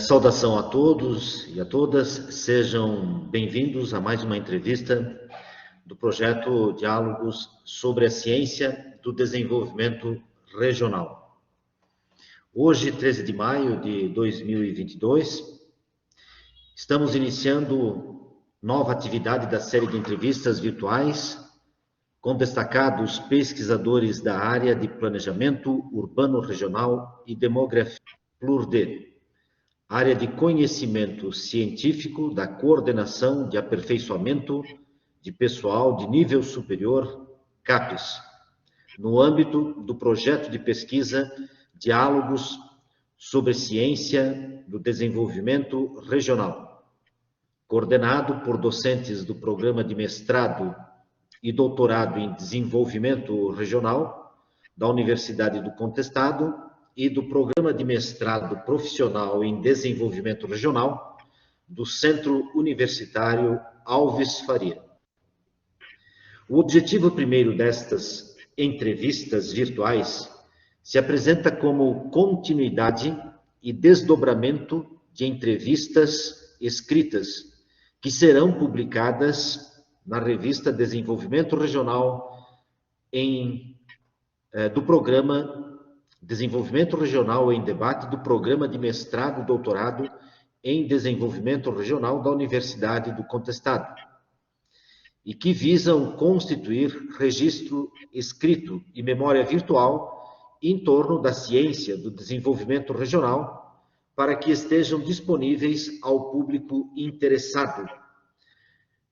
Saudação a todos e a todas, sejam bem-vindos a mais uma entrevista do projeto Diálogos sobre a Ciência do Desenvolvimento Regional. Hoje, 13 de maio de 2022, estamos iniciando nova atividade da série de entrevistas virtuais com destacados pesquisadores da área de Planejamento Urbano Regional e Demografia, PLURD, área de conhecimento científico da coordenação de aperfeiçoamento de pessoal de nível superior, CAPES, no âmbito do projeto de pesquisa Diálogos sobre Ciência do Desenvolvimento Regional, coordenado por docentes do Programa de Mestrado e Doutorado em Desenvolvimento Regional da Universidade do Contestado e do Programa de Mestrado Profissional em Desenvolvimento Regional do Centro Universitário Alves Faria. O objetivo primeiro destas entrevistas virtuais se apresenta como continuidade e desdobramento de entrevistas escritas que serão publicadas na revista Desenvolvimento Regional do Programa Desenvolvimento Regional em Debate do Programa de Mestrado e Doutorado em Desenvolvimento Regional da Universidade do Contestado, e que visam constituir registro escrito e memória virtual em torno da ciência do desenvolvimento regional, para que estejam disponíveis ao público interessado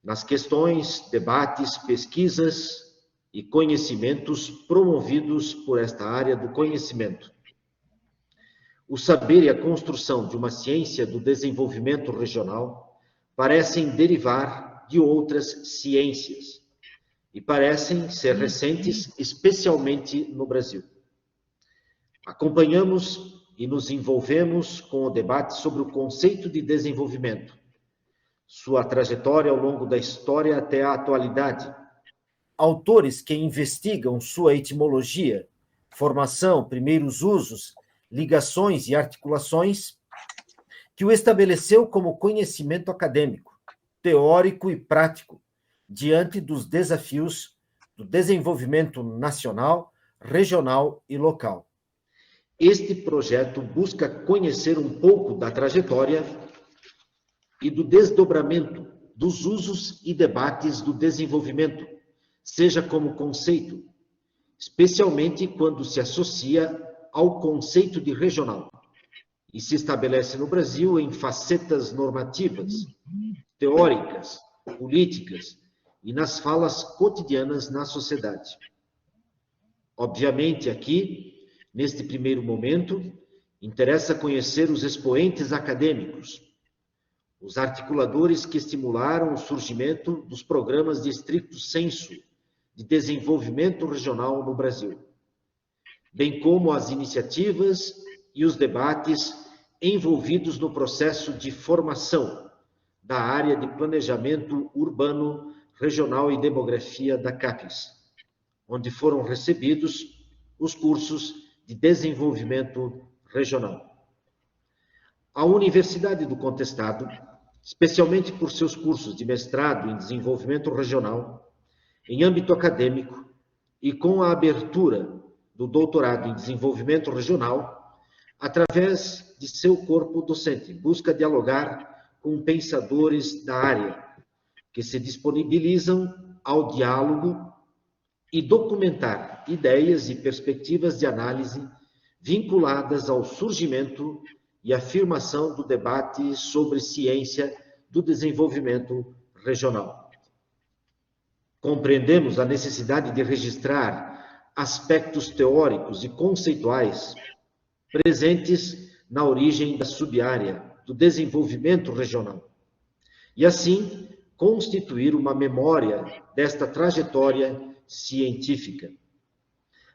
nas questões, debates, pesquisas e conhecimentos promovidos por esta área do conhecimento. O saber e a construção de uma ciência do desenvolvimento regional parecem derivar de outras ciências e parecem ser recentes, especialmente no Brasil. Acompanhamos e nos envolvemos com o debate sobre o conceito de desenvolvimento, sua trajetória ao longo da história até a atualidade, autores que investigam sua etimologia, formação, primeiros usos, ligações e articulações, que o estabeleceu como conhecimento acadêmico, teórico e prático, diante dos desafios do desenvolvimento nacional, regional e local. Este projeto busca conhecer um pouco da trajetória e do desdobramento dos usos e debates do desenvolvimento, seja como conceito, especialmente quando se associa ao conceito de regional e se estabelece no Brasil em facetas normativas, teóricas, políticas e nas falas cotidianas na sociedade. Obviamente, aqui, neste primeiro momento, interessa conhecer os expoentes acadêmicos, os articuladores que estimularam o surgimento dos programas de estricto sensu de desenvolvimento regional no Brasil, bem como as iniciativas e os debates envolvidos no processo de formação da área de planejamento urbano, regional e demografia da CAPES, onde foram recebidos os cursos de desenvolvimento regional. A Universidade do Contestado, especialmente por seus cursos de mestrado em desenvolvimento regional, em âmbito acadêmico e com a abertura do doutorado em desenvolvimento regional, através de seu corpo docente, busca dialogar com pensadores da área, que se disponibilizam ao diálogo e documentar ideias e perspectivas de análise vinculadas ao surgimento e afirmação do debate sobre ciência do desenvolvimento regional. Compreendemos a necessidade de registrar aspectos teóricos e conceituais presentes na origem da subárea do desenvolvimento regional e, assim, constituir uma memória desta trajetória científica.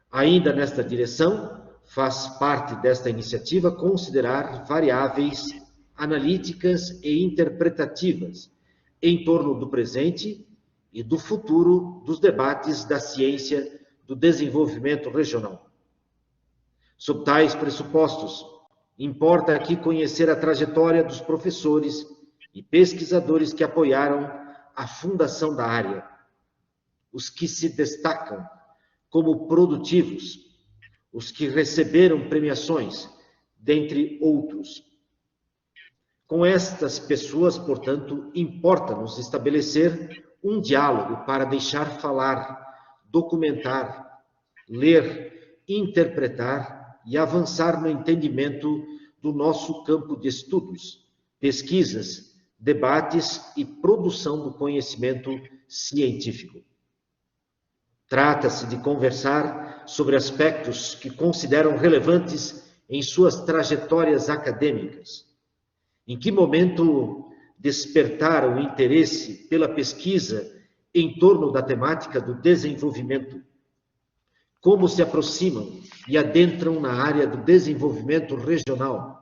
Ainda nesta direção, faz parte desta iniciativa considerar variáveis analíticas e interpretativas em torno do presente e do futuro dos debates da ciência do desenvolvimento regional. Sob tais pressupostos, Importa aqui conhecer a trajetória dos professores e pesquisadores que apoiaram a fundação da área, os que se destacam como produtivos, os que receberam premiações, dentre outros. Com estas pessoas, portanto, importa-nos estabelecer um diálogo para deixar falar, documentar, ler, interpretar e avançar no entendimento do nosso campo de estudos, pesquisas, debates e produção do conhecimento científico. Trata-se de conversar sobre aspectos que consideram relevantes em suas trajetórias acadêmicas. Em que momento despertaram o interesse pela pesquisa em torno da temática do desenvolvimento? Como se aproximam e adentram na área do desenvolvimento regional?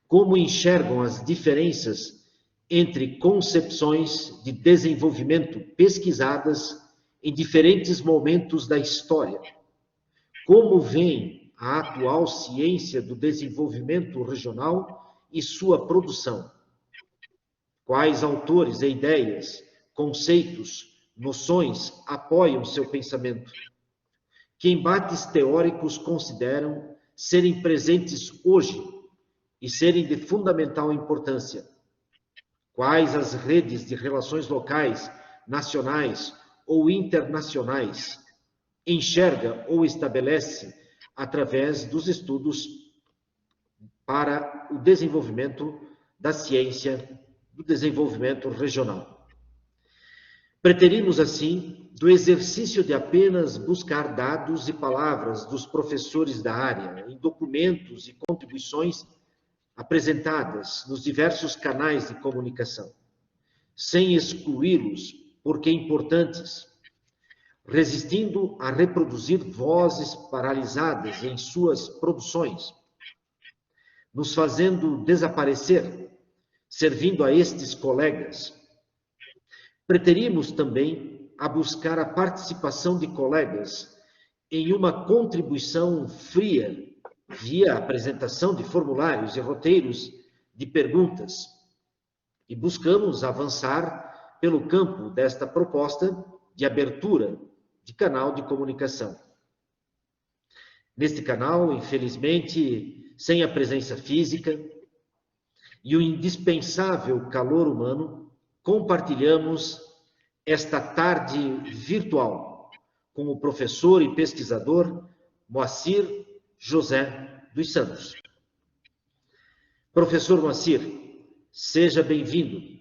Como enxergam as diferenças entre concepções de desenvolvimento pesquisadas em diferentes momentos da história? Como veem a atual ciência do desenvolvimento regional e sua produção? Quais autores e ideias, conceitos, noções apoiam seu pensamento? Que embates teóricos consideram serem presentes hoje e serem de fundamental importância? Quais as redes de relações locais, nacionais ou internacionais enxerga ou estabelece através dos estudos para o desenvolvimento da ciência do desenvolvimento regional? Preterimos, assim, do exercício de apenas buscar dados e palavras dos professores da área, em documentos e contribuições apresentadas nos diversos canais de comunicação, sem excluí-los porque importantes, resistindo a reproduzir vozes paralisadas em suas produções, nos fazendo desaparecer, servindo a estes colegas. Preteríamos também a buscar a participação de colegas em uma contribuição fria, via apresentação de formulários e roteiros de perguntas, e buscamos avançar pelo campo desta proposta de abertura de canal de comunicação. Neste canal, infelizmente, sem a presença física e o indispensável calor humano, compartilhamos esta tarde virtual com o professor e pesquisador Moacir José dos Santos. Professor Moacir, seja bem-vindo.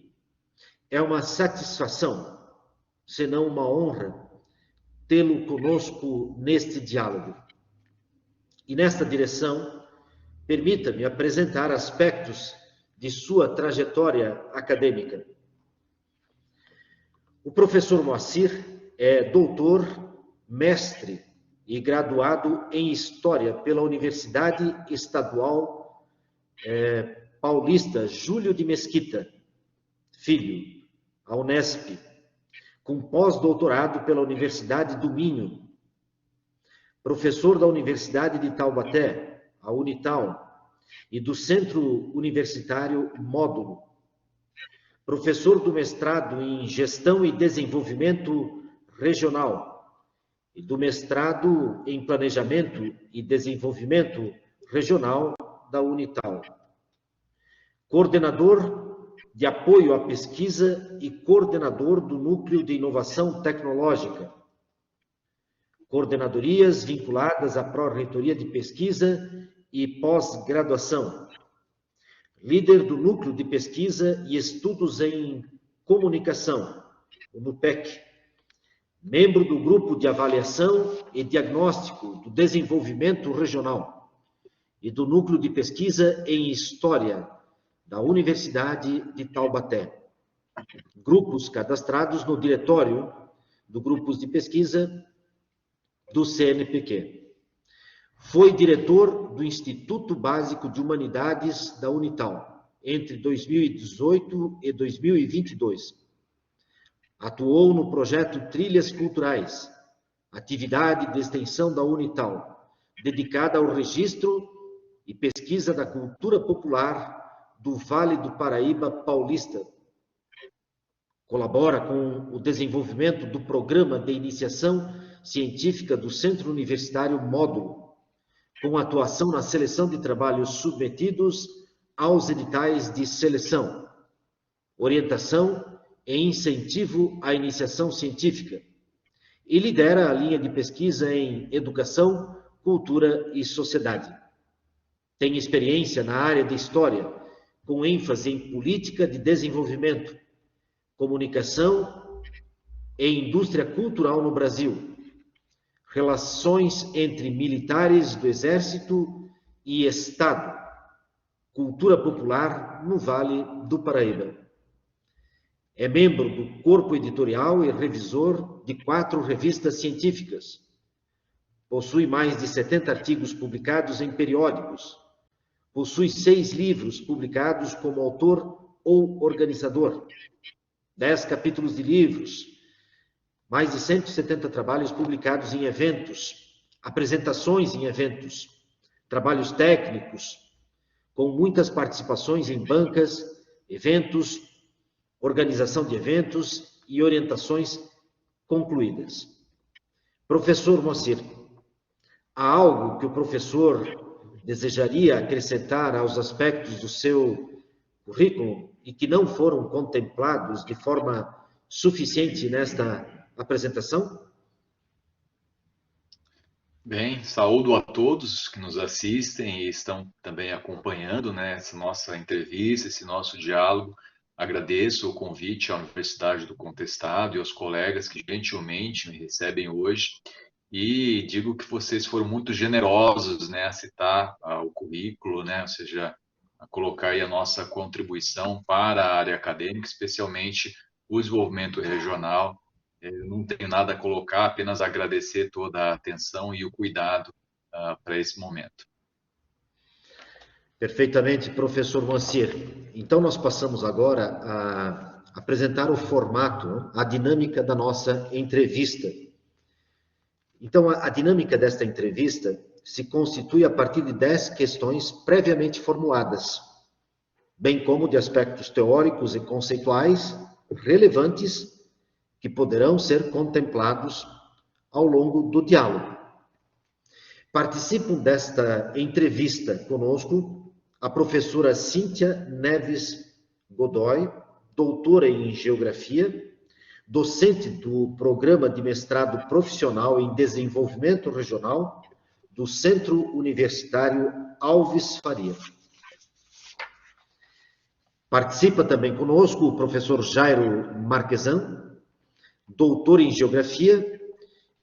É uma satisfação, se não uma honra, tê-lo conosco neste diálogo. E nesta direção, permita-me apresentar aspectos de sua trajetória acadêmica. O professor Moacir é doutor, mestre e graduado em História pela Universidade Estadual Paulista Júlio de Mesquita, Filho, a Unesp, com pós-doutorado pela Universidade do Minho, professor da Universidade de Taubaté, a Unital, e do Centro Universitário Módulo, professor do mestrado em Gestão e Desenvolvimento Regional e do mestrado em Planejamento e Desenvolvimento Regional da Unital, coordenador de apoio à pesquisa e coordenador do Núcleo de Inovação Tecnológica, coordenadorias vinculadas à Pró-Reitoria de Pesquisa e Pós-Graduação, líder do Núcleo de Pesquisa e Estudos em Comunicação, o NUPEC, membro do Grupo de Avaliação e Diagnóstico do Desenvolvimento Regional e do Núcleo de Pesquisa em História da Universidade de Taubaté. Grupos cadastrados no Diretório do Grupos de Pesquisa do CNPq. Foi diretor do Instituto Básico de Humanidades da Unital entre 2018 e 2022. Atuou no projeto Trilhas Culturais, atividade de extensão da Unital, dedicada ao registro e Pesquisa da Cultura Popular do Vale do Paraíba Paulista. Colabora com o desenvolvimento do Programa de Iniciação Científica do Centro Universitário Módulo, com atuação na seleção de trabalhos submetidos aos editais de seleção, orientação e incentivo à iniciação científica, e lidera a linha de pesquisa em Educação, Cultura e Sociedade. Tem experiência na área de História, com ênfase em Política de Desenvolvimento, Comunicação e Indústria Cultural no Brasil, Relações entre Militares do Exército e Estado, Cultura Popular no Vale do Paraíba. É membro do corpo editorial e revisor de 4 revistas científicas. Possui mais de 70 artigos publicados em periódicos. Possui 6 livros publicados como autor ou organizador. 10 capítulos de livros. Mais de 170 trabalhos publicados em eventos, apresentações em eventos, trabalhos técnicos, com muitas participações em bancas, eventos, organização de eventos e orientações concluídas. Professor Moacir, há algo que o professor desejaria acrescentar aos aspectos do seu currículo e que não foram contemplados de forma suficiente nesta apresentação? Bem, saúdo a todos que nos assistem e estão também acompanhando, né, essa nossa entrevista, esse nosso diálogo. Agradeço o convite à Universidade do Contestado e aos colegas que gentilmente me recebem hoje e digo que vocês foram muito generosos, né, a citar o currículo, né, ou seja, a colocar aí a nossa contribuição para a área acadêmica, especialmente o desenvolvimento regional. Eu não tenho nada a colocar, apenas agradecer toda a atenção e o cuidado para esse momento. Perfeitamente, professor Moacir. Então, nós passamos agora a apresentar o formato, a dinâmica da nossa entrevista. Então, a dinâmica desta entrevista se constitui a partir de 10 questões previamente formuladas, bem como de aspectos teóricos e conceituais relevantes que poderão ser contemplados ao longo do diálogo. Participam desta entrevista conosco a professora Cíntia Neves Godoy, doutora em Geografia, docente do Programa de Mestrado Profissional em Desenvolvimento Regional do Centro Universitário Alves Faria. Participa também conosco o professor Jairo Marquesan, doutor em Geografia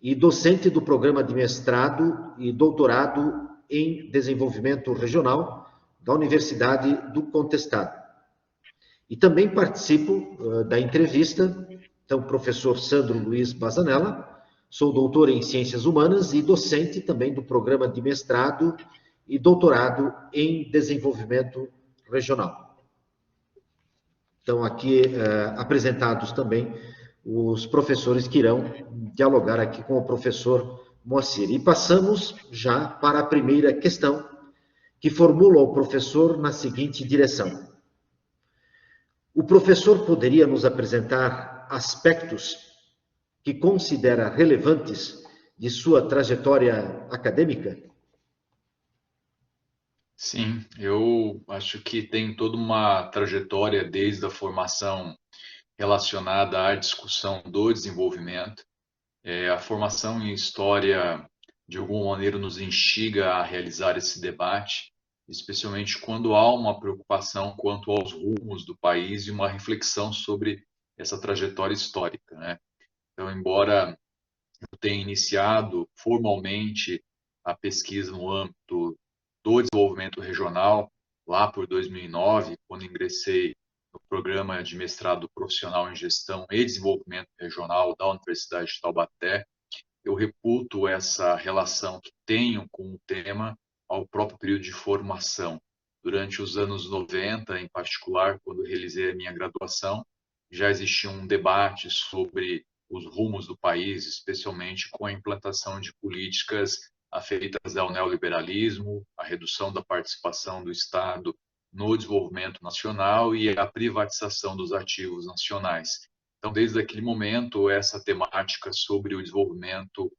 e docente do Programa de Mestrado e Doutorado em Desenvolvimento Regional da Universidade do Contestado. E também participo da entrevista, então, o professor Sandro Luiz Bazanella, sou doutor em Ciências Humanas e docente também do Programa de Mestrado e Doutorado em Desenvolvimento Regional. Então, aqui apresentados também os professores que irão dialogar aqui com o professor Moacir. E passamos já para a primeira questão, que formula o professor na seguinte direção. O professor poderia nos apresentar aspectos que considera relevantes de sua trajetória acadêmica? Sim, eu acho que tem toda uma trajetória desde a formação relacionada à discussão do desenvolvimento. A formação em história, de alguma maneira, nos instiga a realizar esse debate, especialmente quando há uma preocupação quanto aos rumos do país e uma reflexão sobre essa trajetória histórica, né? Então, embora eu tenha iniciado formalmente a pesquisa no âmbito do desenvolvimento regional, lá por 2009, quando ingressei no programa de mestrado profissional em gestão e desenvolvimento regional da Universidade de Taubaté, eu reputo essa relação que tenho com o tema ao próprio período de formação. Durante os anos 90, em particular, quando realizei a minha graduação, já existia um debate sobre os rumos do país, especialmente com a implantação de políticas afeitas ao neoliberalismo, a redução da participação do Estado no desenvolvimento nacional e a privatização dos ativos nacionais. Então, desde aquele momento, essa temática sobre o desenvolvimento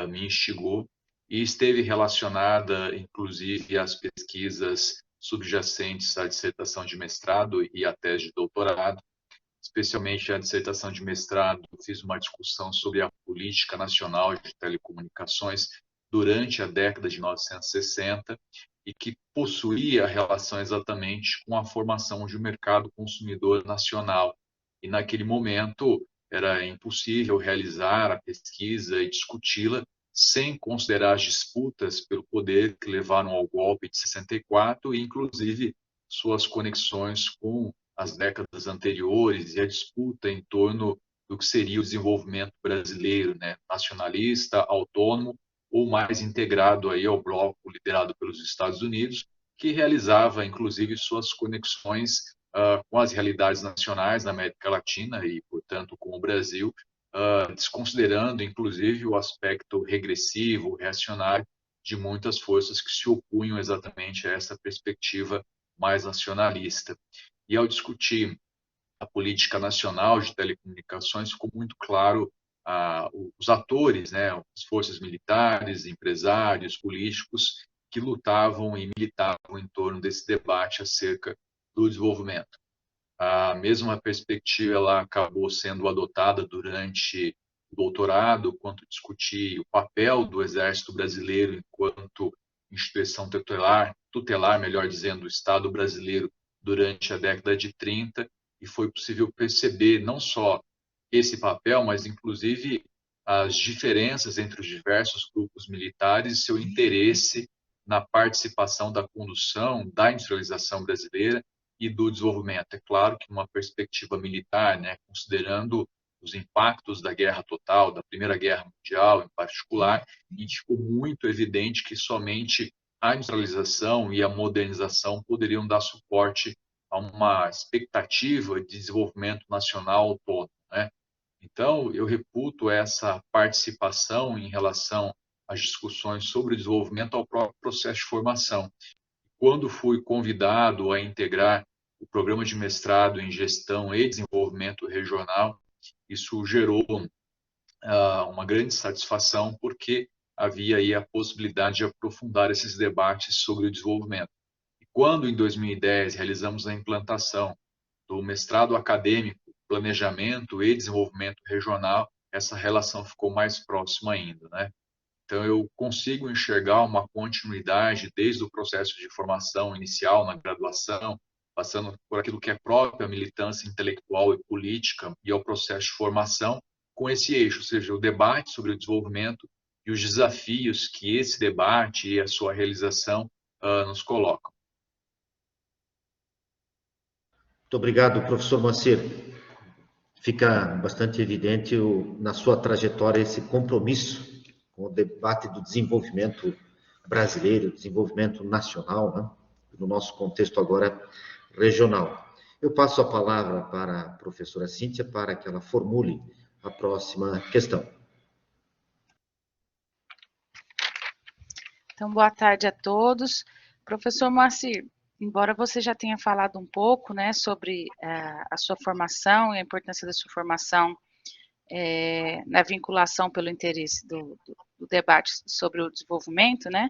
me instigou e esteve relacionada, inclusive, às pesquisas subjacentes à dissertação de mestrado e à tese de doutorado. Especialmente a dissertação de mestrado, fiz uma discussão sobre a política nacional de telecomunicações durante a década de 1960 e que possuía relação exatamente com a formação de um mercado consumidor nacional. E naquele momento era impossível realizar a pesquisa e discuti-la sem considerar as disputas pelo poder que levaram ao golpe de 64 e, inclusive, suas conexões com as décadas anteriores e a disputa em torno do que seria o desenvolvimento brasileiro, né, nacionalista, autônomo ou mais integrado aí ao bloco liderado pelos Estados Unidos, que realizava inclusive suas conexões com as realidades nacionais da América Latina e, portanto, com o Brasil, desconsiderando inclusive o aspecto regressivo, reacionário de muitas forças que se opunham exatamente a essa perspectiva mais nacionalista. E ao discutir a política nacional de telecomunicações, ficou muito claro os atores, né, as forças militares, empresários, políticos, que lutavam e militavam em torno desse debate acerca do desenvolvimento. A mesma perspectiva ela acabou sendo adotada durante o doutorado, quando discuti o papel do Exército Brasileiro enquanto instituição tutelar, melhor dizendo, do Estado brasileiro durante a década de 30, e foi possível perceber não só esse papel, mas inclusive as diferenças entre os diversos grupos militares e seu interesse na participação da condução da industrialização brasileira e do desenvolvimento. É claro que uma perspectiva militar, né, considerando os impactos da guerra total, da Primeira Guerra Mundial em particular, e ficou muito evidente que somente a industrialização e a modernização poderiam dar suporte a uma expectativa de desenvolvimento nacional autônomo, né? Então, eu reputo essa participação em relação às discussões sobre o desenvolvimento ao próprio processo de formação. Quando fui convidado a integrar o programa de mestrado em gestão e desenvolvimento regional, isso gerou uma grande satisfação, porque havia aí a possibilidade de aprofundar esses debates sobre o desenvolvimento. E quando, em 2010, realizamos a implantação do mestrado acadêmico, planejamento e desenvolvimento regional, essa relação ficou mais próxima ainda, né? Então, eu consigo enxergar uma continuidade desde o processo de formação inicial na graduação, passando por aquilo que é própria militância intelectual e política e ao processo de formação, com esse eixo, ou seja, o debate sobre o desenvolvimento e os desafios que esse debate e a sua realização nos colocam. Muito obrigado, professor Moacir. Fica bastante evidente na sua trajetória esse compromisso com o debate do desenvolvimento brasileiro, desenvolvimento nacional, né? No nosso contexto agora regional. Eu passo a palavra para a professora Cíntia para que ela formule a próxima questão. Então, boa tarde a todos. Professor Moacir, embora você já tenha falado um pouco, né, sobre a sua formação e a importância da sua formação na vinculação pelo interesse do debate sobre o desenvolvimento, né,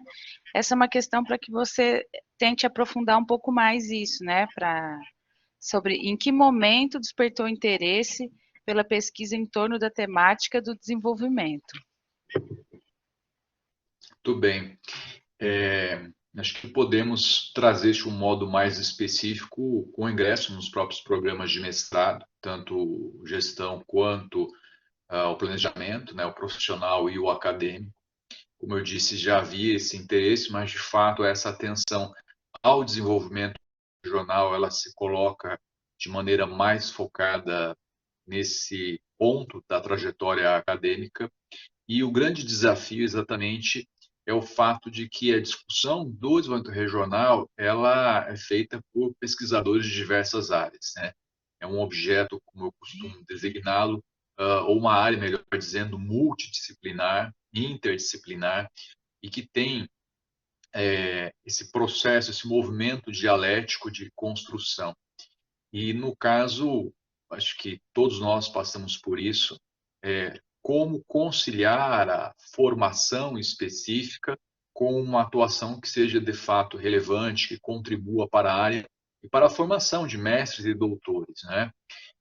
essa é uma questão para que você tente aprofundar um pouco mais isso, né, sobre em que momento despertou interesse pela pesquisa em torno da temática do desenvolvimento. Muito bem. Acho que podemos trazer de um modo mais específico com o ingresso nos próprios programas de mestrado, tanto gestão quanto o planejamento, né, o profissional e o acadêmico. Como eu disse, já havia esse interesse, mas de fato essa atenção ao desenvolvimento regional ela se coloca de maneira mais focada nesse ponto da trajetória acadêmica. E o grande desafio exatamente é o fato de que a discussão do desenvolvimento regional ela é feita por pesquisadores de diversas áreas, né? É um objeto, como eu costumo designá-lo, ou uma área, melhor dizendo, multidisciplinar, interdisciplinar, e que tem esse processo, esse movimento dialético de construção. E, no caso, acho que todos nós passamos por isso, como conciliar a formação específica com uma atuação que seja, de fato, relevante, que contribua para a área e para a formação de mestres e doutores, né?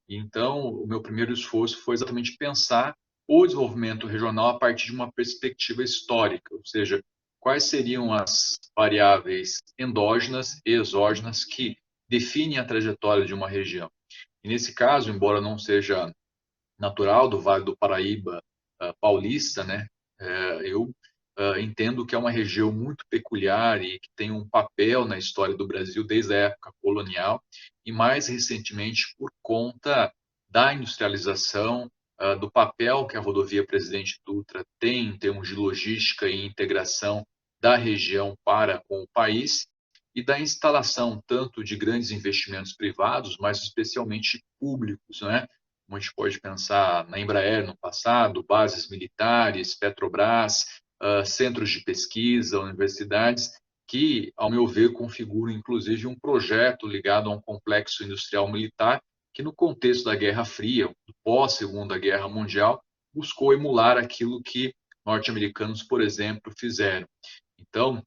Então, o meu primeiro esforço foi exatamente pensar o desenvolvimento regional a partir de uma perspectiva histórica, ou seja, quais seriam as variáveis endógenas e exógenas que definem a trajetória de uma região. E nesse caso, embora não seja natural do Vale do Paraíba paulista, né, eu entendo que é uma região muito peculiar e que tem um papel na história do Brasil desde a época colonial e mais recentemente por conta da industrialização, do papel que a rodovia Presidente Dutra tem em termos de logística e integração da região para com o país e da instalação tanto de grandes investimentos privados, mas especialmente públicos, né? Como a gente pode pensar na Embraer no passado, bases militares, Petrobras, centros de pesquisa, universidades, que, ao meu ver, configuram inclusive um projeto ligado a um complexo industrial militar que, no contexto da Guerra Fria, do pós-Segunda Guerra Mundial, buscou emular aquilo que norte-americanos, por exemplo, fizeram. Então,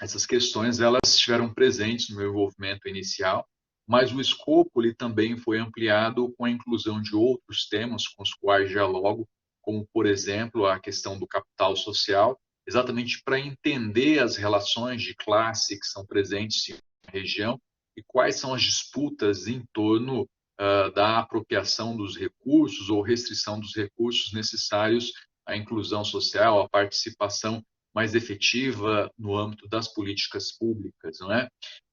essas questões elas estiveram presentes no meu envolvimento inicial, mas o escopo ele também foi ampliado com a inclusão de outros temas com os quais dialogo, como, por exemplo, a questão do capital social, exatamente para entender as relações de classe que são presentes na região e quais são as disputas em torno da apropriação dos recursos ou restrição dos recursos necessários à inclusão social, à participação mais efetiva no âmbito das políticas públicas, não é?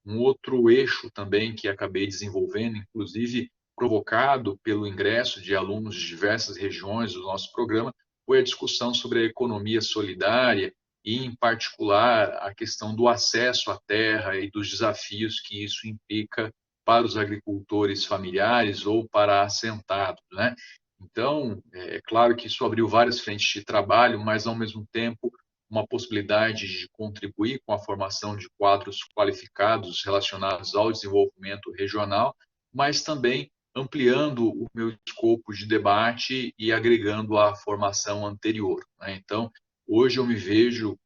Um outro eixo também que acabei desenvolvendo, inclusive provocado pelo ingresso de alunos de diversas regiões do nosso programa, foi a discussão sobre a economia solidária e, em particular, a questão do acesso à terra e dos desafios que isso implica para os agricultores familiares ou para assentados, né? Então, é claro que isso abriu várias frentes de trabalho, mas, ao mesmo tempo, uma possibilidade de contribuir com a formação de quadros qualificados relacionados ao desenvolvimento regional, mas também ampliando o meu escopo de debate e agregando à formação anterior, né? Então, hoje eu me vejo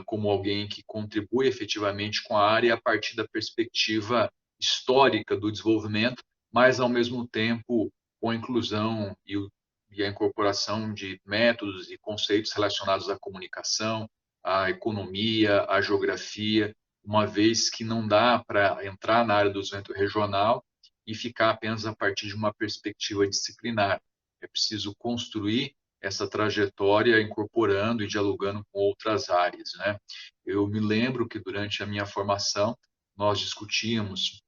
como alguém que contribui efetivamente com a área a partir da perspectiva histórica do desenvolvimento, mas, ao mesmo tempo, com a inclusão e a incorporação de métodos e conceitos relacionados à comunicação, à economia, à geografia, uma vez que não dá para entrar na área do desenvolvimento regional e ficar apenas a partir de uma perspectiva disciplinar. É preciso construir essa trajetória incorporando e dialogando com outras áreas, né? Eu me lembro que durante a minha formação nós discutíamos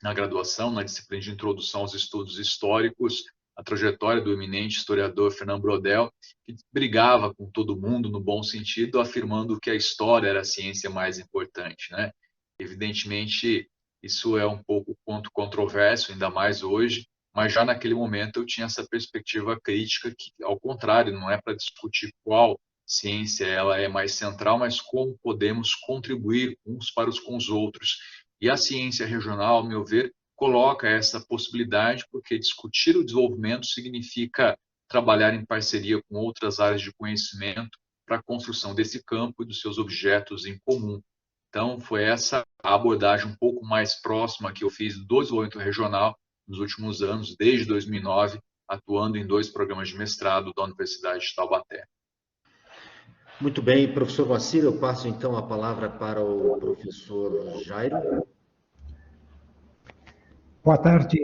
na graduação, na disciplina de Introdução aos Estudos Históricos, a trajetória do eminente historiador Fernando Brodel, que brigava com todo mundo no bom sentido, afirmando que a história era a ciência mais importante, né? Evidentemente, isso é um pouco controverso, ainda mais hoje, mas já naquele momento eu tinha essa perspectiva crítica que, ao contrário, não é para discutir qual ciência ela é mais central, mas como podemos contribuir uns para com os outros. E a ciência regional, ao meu ver, coloca essa possibilidade, porque discutir o desenvolvimento significa trabalhar em parceria com outras áreas de conhecimento para a construção desse campo e dos seus objetos em comum. Então, foi essa a abordagem um pouco mais próxima que eu fiz do desenvolvimento regional nos últimos anos, desde 2009, atuando em 2 programas de mestrado da Universidade de Taubaté. Muito bem, professor Moacir, eu passo então a palavra para o professor Jairo. Boa tarde,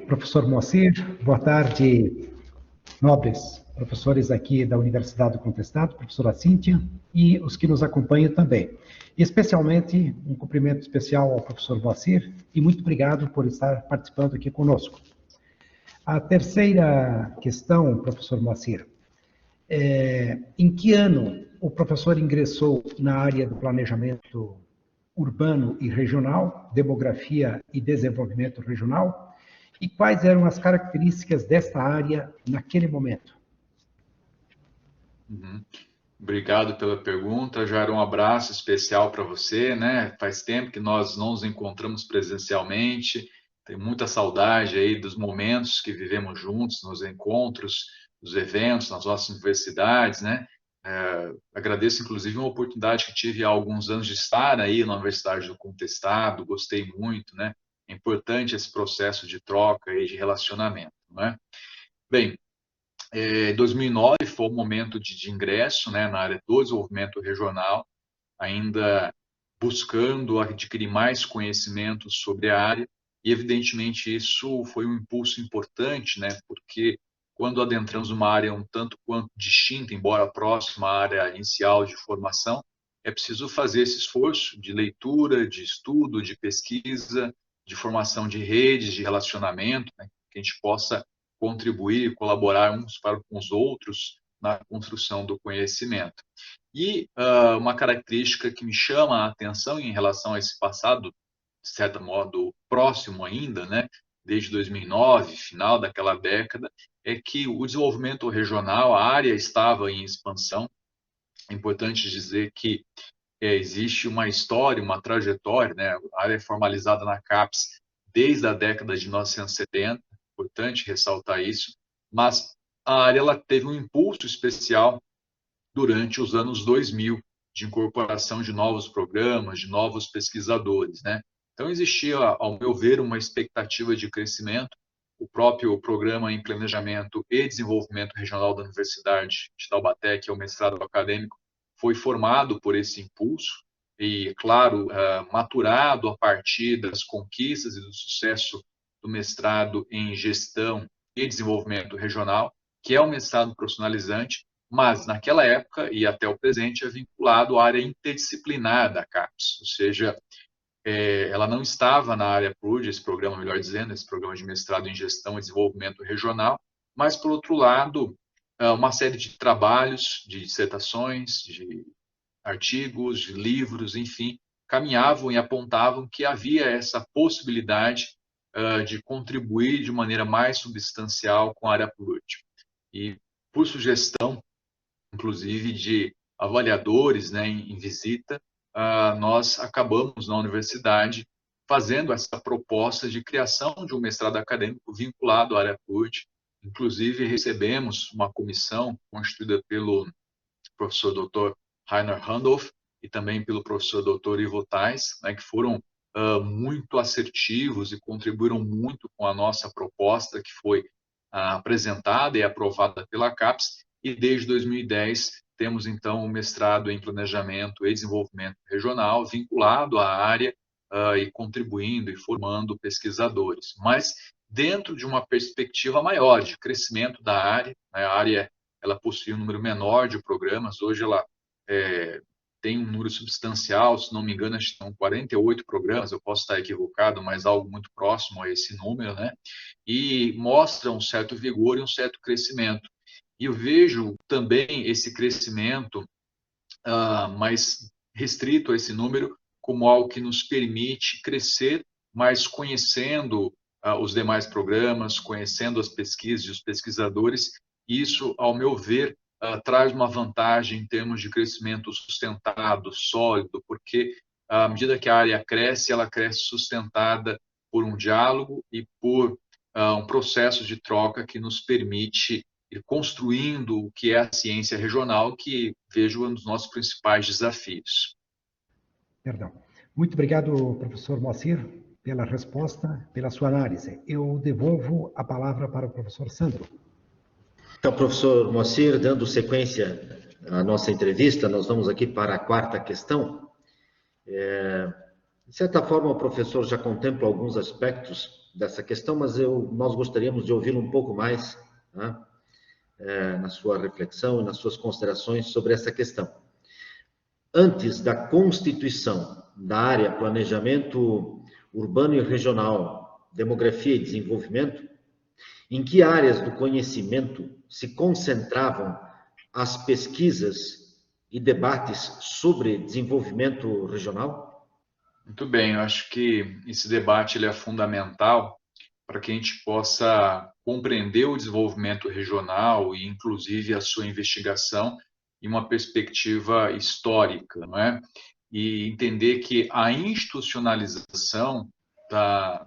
professor Moacir. Boa tarde, nobres professores aqui da Universidade do Contestado, professora Cíntia, e os que nos acompanham também. Especialmente, um cumprimento especial ao professor Moacir, e muito obrigado por estar participando aqui conosco. A terceira questão, professor Moacir, em que ano o professor ingressou na área do planejamento urbano e regional, demografia e desenvolvimento regional, e quais eram as características desta área naquele momento? Obrigado pela pergunta. Já era um abraço especial para você, né? Faz tempo que nós não nos encontramos presencialmente. Tenho muita saudade aí dos momentos que vivemos juntos, nos encontros, nos eventos, nas nossas universidades, né? Agradeço, inclusive, uma oportunidade que tive há alguns anos de estar aí na Universidade do Contestado. Gostei muito, né? É importante esse processo de troca e de relacionamento, não é? Bem, 2009 foi o momento de ingresso, né, na área do desenvolvimento regional, ainda buscando adquirir mais conhecimentos sobre a área, e evidentemente isso foi um impulso importante, né, porque quando adentramos uma área um tanto quanto distinta, embora próxima à área inicial de formação, é preciso fazer esse esforço de leitura, de estudo, de pesquisa, de formação de redes, de relacionamento, né, que a gente possa contribuir, colaborar uns para com os outros na construção do conhecimento. E uma característica que me chama a atenção em relação a esse passado, de certo modo próximo ainda, né, desde 2009, final daquela década, é que o desenvolvimento regional, a área estava em expansão. É importante dizer que existe uma história, uma trajetória, né, a área é formalizada na CAPES desde a década de 1970, importante ressaltar isso, mas a área ela teve um impulso especial durante os anos 2000, de incorporação de novos programas, de novos pesquisadores, né? Então, existia, ao meu ver, uma expectativa de crescimento. O próprio Programa em Planejamento e Desenvolvimento Regional da Universidade de Taubaté, que é o mestrado acadêmico, foi formado por esse impulso e, claro, maturado a partir das conquistas e do sucesso do mestrado em Gestão e Desenvolvimento Regional, que é um mestrado profissionalizante, mas naquela época e até o presente é vinculado à área interdisciplinar da CAPES, ou seja, ela não estava na área PRUD, esse programa, melhor dizendo, esse programa de mestrado em Gestão e Desenvolvimento Regional, mas, por outro lado, uma série de trabalhos, de dissertações, de artigos, de livros, enfim, caminhavam e apontavam que havia essa possibilidade de contribuir de maneira mais substancial com a área PRUD. E, por sugestão, inclusive de avaliadores, né, em visita, nós acabamos na universidade fazendo essa proposta de criação de um mestrado acadêmico vinculado à área PUD. Inclusive, recebemos uma comissão constituída pelo professor Dr. Rainer Randolph e também pelo professor Dr. Ivo Tais, né, que foram muito assertivos e contribuíram muito com a nossa proposta, que foi apresentada e aprovada pela CAPES, e desde 2010 temos então um mestrado em Planejamento e Desenvolvimento Regional vinculado à área e contribuindo e formando pesquisadores, mas dentro de uma perspectiva maior de crescimento da área, né? A área ela possui um número menor de programas, hoje ela tem um número substancial, se não me engano, acho que são 48 programas, eu posso estar equivocado, mas algo muito próximo a esse número, né? E mostra um certo vigor e um certo crescimento. E eu vejo também esse crescimento mais restrito a esse número como algo que nos permite crescer, mas conhecendo os demais programas, conhecendo as pesquisas e os pesquisadores. Isso, ao meu ver, traz uma vantagem em termos de crescimento sustentado, sólido, porque à medida que a área cresce, ela cresce sustentada por um diálogo e por um processo de troca que nos permite ir construindo o que é a ciência regional, que vejo um dos nossos principais desafios. Perdão. Muito obrigado, professor Moacir, pela resposta, pela sua análise. Eu devolvo a palavra para o professor Sandro. Então, professor Moacir, dando sequência à nossa entrevista, nós vamos aqui para a quarta questão. De certa forma, o professor já contempla alguns aspectos dessa questão, mas nós gostaríamos de ouvi-lo um pouco mais, né, na sua reflexão e nas suas considerações sobre essa questão. Antes da constituição da área Planejamento Urbano e Regional, Demografia e Desenvolvimento, em que áreas do conhecimento se concentravam as pesquisas e debates sobre desenvolvimento regional? Muito bem, eu acho que esse debate ele é fundamental para que a gente possa compreender o desenvolvimento regional e, inclusive, a sua investigação e uma perspectiva histórica, não é? E entender que a institucionalização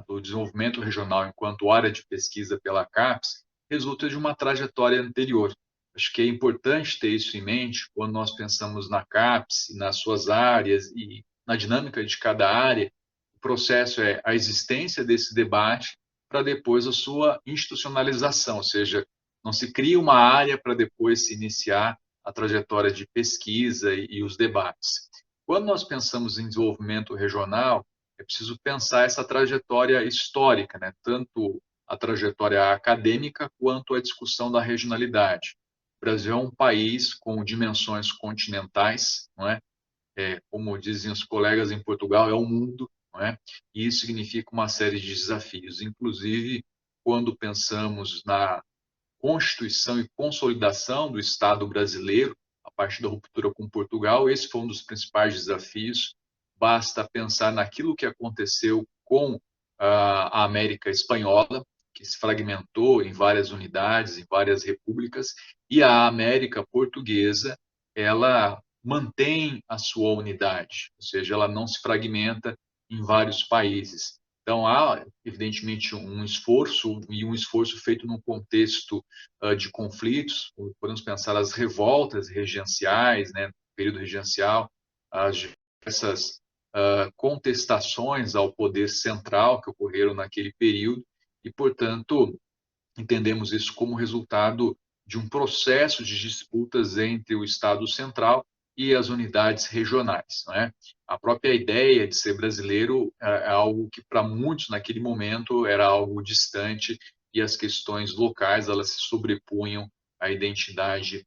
do desenvolvimento regional enquanto área de pesquisa pela CAPES resulta de uma trajetória anterior. Acho que é importante ter isso em mente quando nós pensamos na CAPES, nas suas áreas e na dinâmica de cada área. O processo é a existência desse debate para depois a sua institucionalização, ou seja, não se cria uma área para depois se iniciar a trajetória de pesquisa e os debates. Quando nós pensamos em desenvolvimento regional, é preciso pensar essa trajetória histórica, né? Tanto a trajetória acadêmica quanto a discussão da regionalidade. O Brasil é um país com dimensões continentais, não é? Como dizem os colegas em Portugal, é o mundo, não é? E isso significa uma série de desafios, inclusive quando pensamos na constituição e consolidação do Estado brasileiro, a partir da ruptura com Portugal, esse foi um dos principais desafios. Basta pensar naquilo que aconteceu com a América Espanhola, que se fragmentou em várias unidades, em várias repúblicas, e a América Portuguesa, ela mantém a sua unidade, ou seja, ela não se fragmenta em vários países. Então, há, evidentemente, um esforço feito num contexto de conflitos. Podemos pensar as revoltas regenciais, né, no período regencial, as diversas contestações ao poder central que ocorreram naquele período, e, portanto, entendemos isso como resultado de um processo de disputas entre o Estado central e as unidades regionais, não é? A própria ideia de ser brasileiro é algo que para muitos naquele momento era algo distante, e as questões locais elas se sobrepunham à identidade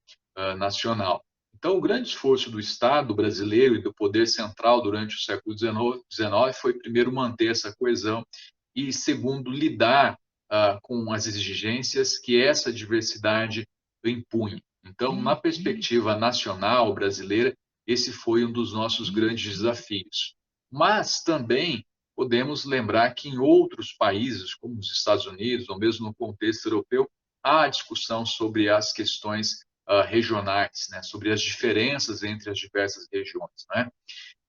nacional. Então, o grande esforço do Estado brasileiro e do poder central durante o século XIX foi, primeiro, manter essa coesão e, segundo, lidar com as exigências que essa diversidade impunha. Então, na perspectiva nacional brasileira, esse foi um dos nossos grandes desafios. Mas também podemos lembrar que em outros países, como os Estados Unidos, ou mesmo no contexto europeu, há discussão sobre as questões regionais, né, sobre as diferenças entre as diversas regiões, né?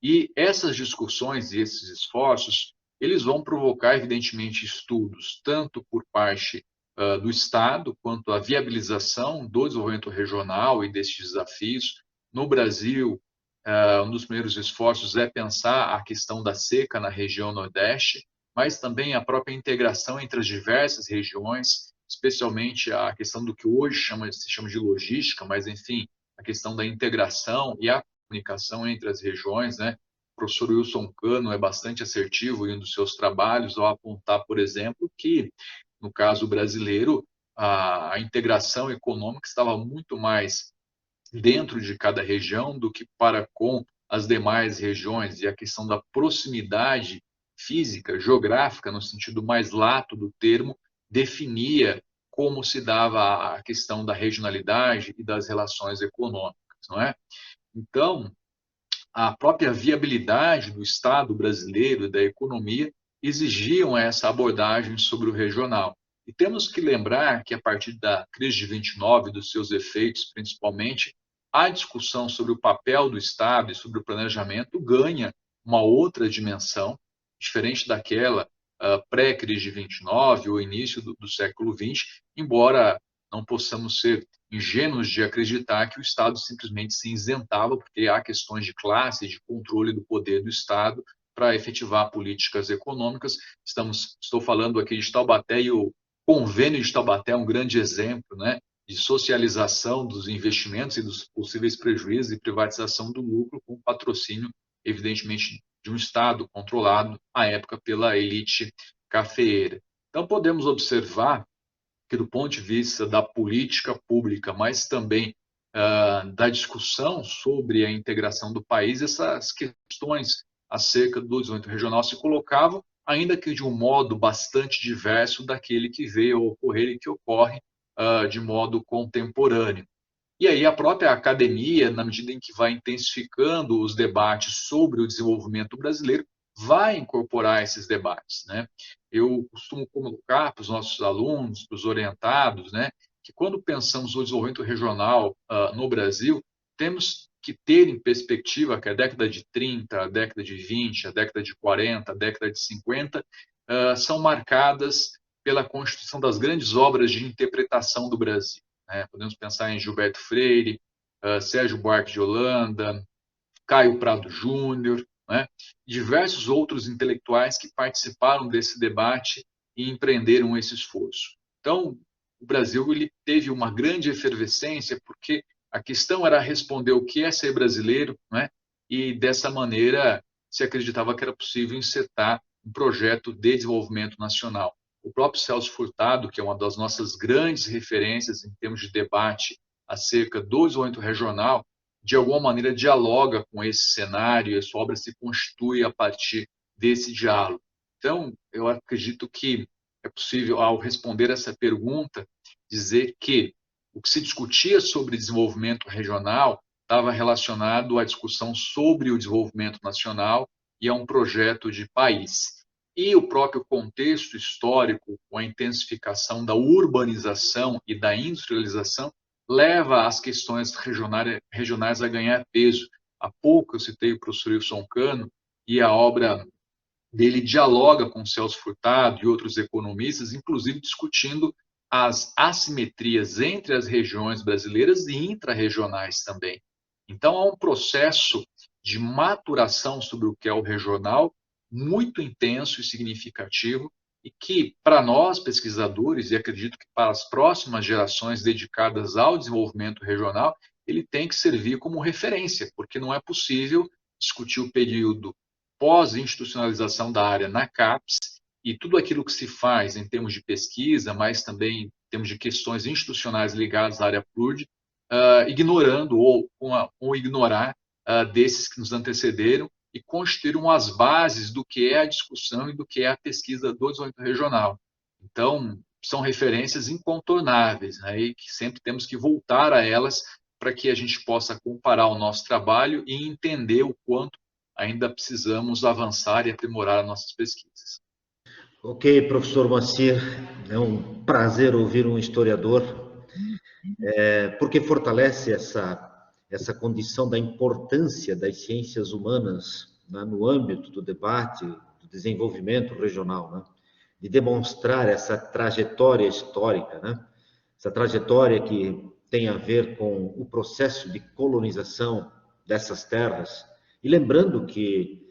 E essas discussões e esses esforços, eles vão provocar, evidentemente, estudos, tanto por parte do Estado, quanto a viabilização do desenvolvimento regional e desses desafios. No Brasil, um dos primeiros esforços é pensar a questão da seca na região Nordeste, mas também a própria integração entre as diversas regiões, especialmente a questão do que hoje se chama de logística, mas, enfim, a questão da integração e a comunicação entre as regiões, né? O professor Wilson Cano é bastante assertivo em um dos seus trabalhos ao apontar, por exemplo, que, no caso brasileiro, a integração econômica estava muito mais dentro de cada região do que para com as demais regiões, e a questão da proximidade física, geográfica, no sentido mais lato do termo, definia como se dava a questão da regionalidade e das relações econômicas, não é? Então, a própria viabilidade do Estado brasileiro e da economia exigiam essa abordagem sobre o regional. E temos que lembrar que, a partir da crise de 29 e dos seus efeitos, principalmente, a discussão sobre o papel do Estado e sobre o planejamento ganha uma outra dimensão, diferente daquela pré-crise de 29 ou início do século XX, embora não possamos ser ingênuos de acreditar que o Estado simplesmente se isentava, porque há questões de classe, de controle do poder do Estado para efetivar políticas econômicas. Estou falando aqui de Taubaté, e o Convênio de Taubaté é um grande exemplo, né, de socialização dos investimentos e dos possíveis prejuízos e privatização do lucro, com patrocínio, evidentemente, de um Estado controlado, à época, pela elite cafeeira. Então, podemos observar que, do ponto de vista da política pública, mas também da discussão sobre a integração do país, essas questões acerca do desenvolvimento regional se colocavam, ainda que de um modo bastante diverso daquele que veio a ocorrer e que ocorre de modo contemporâneo. E aí a própria academia, na medida em que vai intensificando os debates sobre o desenvolvimento brasileiro, vai incorporar esses debates, né? Eu costumo colocar para os nossos alunos, para os orientados, né, que quando pensamos no desenvolvimento regional no Brasil, temos que ter em perspectiva que a década de 30, a década de 20, a década de 40, a década de 50 são marcadas pela constituição das grandes obras de interpretação do Brasil, né? Podemos pensar em Gilberto Freire, Sérgio Buarque de Holanda, Caio Prado Júnior, né? Diversos outros intelectuais que participaram desse debate e empreenderam esse esforço. Então, o Brasil ele teve uma grande efervescência porque a questão era responder o que é ser brasileiro, né? E dessa maneira se acreditava que era possível insetar um projeto de desenvolvimento nacional. O próprio Celso Furtado, que é uma das nossas grandes referências em termos de debate acerca do desenvolvimento regional, de alguma maneira dialoga com esse cenário e a sua obra se constitui a partir desse diálogo. Então, eu acredito que é possível, ao responder essa pergunta, dizer que o que se discutia sobre desenvolvimento regional estava relacionado à discussão sobre o desenvolvimento nacional e a um projeto de país. E o próprio contexto histórico, com a intensificação da urbanização e da industrialização, leva as questões regionais a ganhar peso. Há pouco eu citei o professor Wilson Cano, e a obra dele dialoga com Celso Furtado e outros economistas, inclusive discutindo as assimetrias entre as regiões brasileiras e intra-regionais também. Então, há um processo de maturação sobre o que é o regional muito intenso e significativo e que, para nós, pesquisadores, e acredito que para as próximas gerações dedicadas ao desenvolvimento regional, ele tem que servir como referência, porque não é possível discutir o período pós-institucionalização da área na CAPES e tudo aquilo que se faz em termos de pesquisa, mas também em termos de questões institucionais ligadas à área PLUD, ignorando ou ignorar desses que nos antecederam e constituíram as bases do que é a discussão e do que é a pesquisa do desenvolvimento regional. Então, são referências incontornáveis, né, e que sempre temos que voltar a elas para que a gente possa comparar o nosso trabalho e entender o quanto ainda precisamos avançar e aprimorar as nossas pesquisas. Ok, professor Moacir, é um prazer ouvir um historiador, porque fortalece essa condição da importância das ciências humanas, né, no âmbito do debate, do desenvolvimento regional, né, de demonstrar essa trajetória histórica, né, essa trajetória que tem a ver com o processo de colonização dessas terras, e lembrando que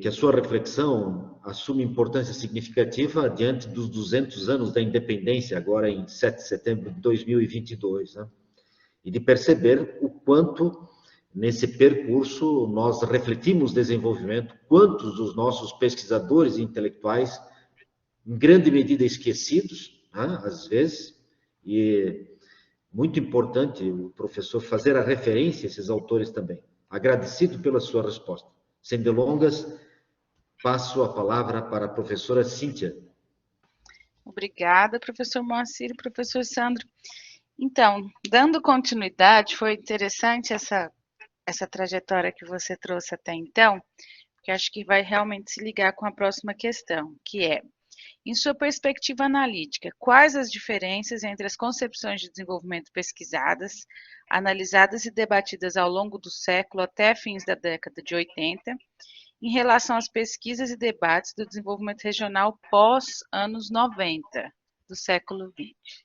a sua reflexão assume importância significativa diante dos 200 anos da independência, agora em 7 de setembro de 2022, né? E de perceber o quanto, nesse percurso, nós refletimos desenvolvimento, quantos dos nossos pesquisadores e intelectuais, em grande medida esquecidos, né, às vezes, e muito importante o professor fazer a referência a esses autores também. Agradecido pela sua resposta. Sem delongas, passo a palavra para a professora Cíntia. Obrigada, professor Moacir e professor Sandro. Então, dando continuidade, foi interessante essa trajetória que você trouxe até então, porque acho que vai realmente se ligar com a próxima questão, que é, em sua perspectiva analítica, quais as diferenças entre as concepções de desenvolvimento pesquisadas, analisadas e debatidas ao longo do século até fins da década de 80, em relação às pesquisas e debates do desenvolvimento regional pós-anos 90 do século XX?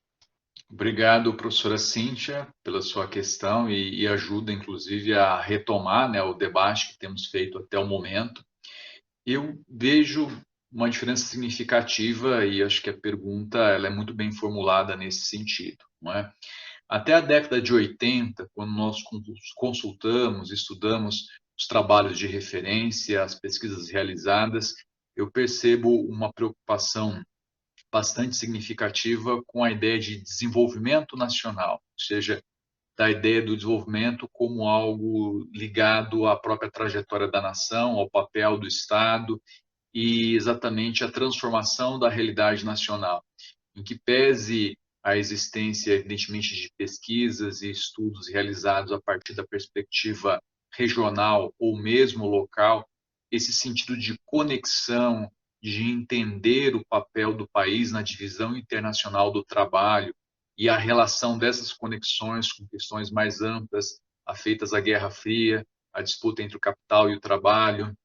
Obrigado, professora Cíntia, pela sua questão e ajuda, inclusive, a retomar, né, o debate que temos feito até o momento. Eu vejo uma diferença significativa e acho que a pergunta ela é muito bem formulada nesse sentido, não é? Até a década de 80, quando nós consultamos, estudamos os trabalhos de referência, as pesquisas realizadas, eu percebo uma preocupação bastante significativa com a ideia de desenvolvimento nacional, ou seja, da ideia do desenvolvimento como algo ligado à própria trajetória da nação, ao papel do Estado e exatamente à transformação da realidade nacional, em que pese a existência, evidentemente, de pesquisas e estudos realizados a partir da perspectiva regional ou mesmo local, esse sentido de conexão, de entender o papel do país na divisão internacional do trabalho e a relação dessas conexões com questões mais amplas afeitas à Guerra Fria, a disputa entre o capital e o trabalho,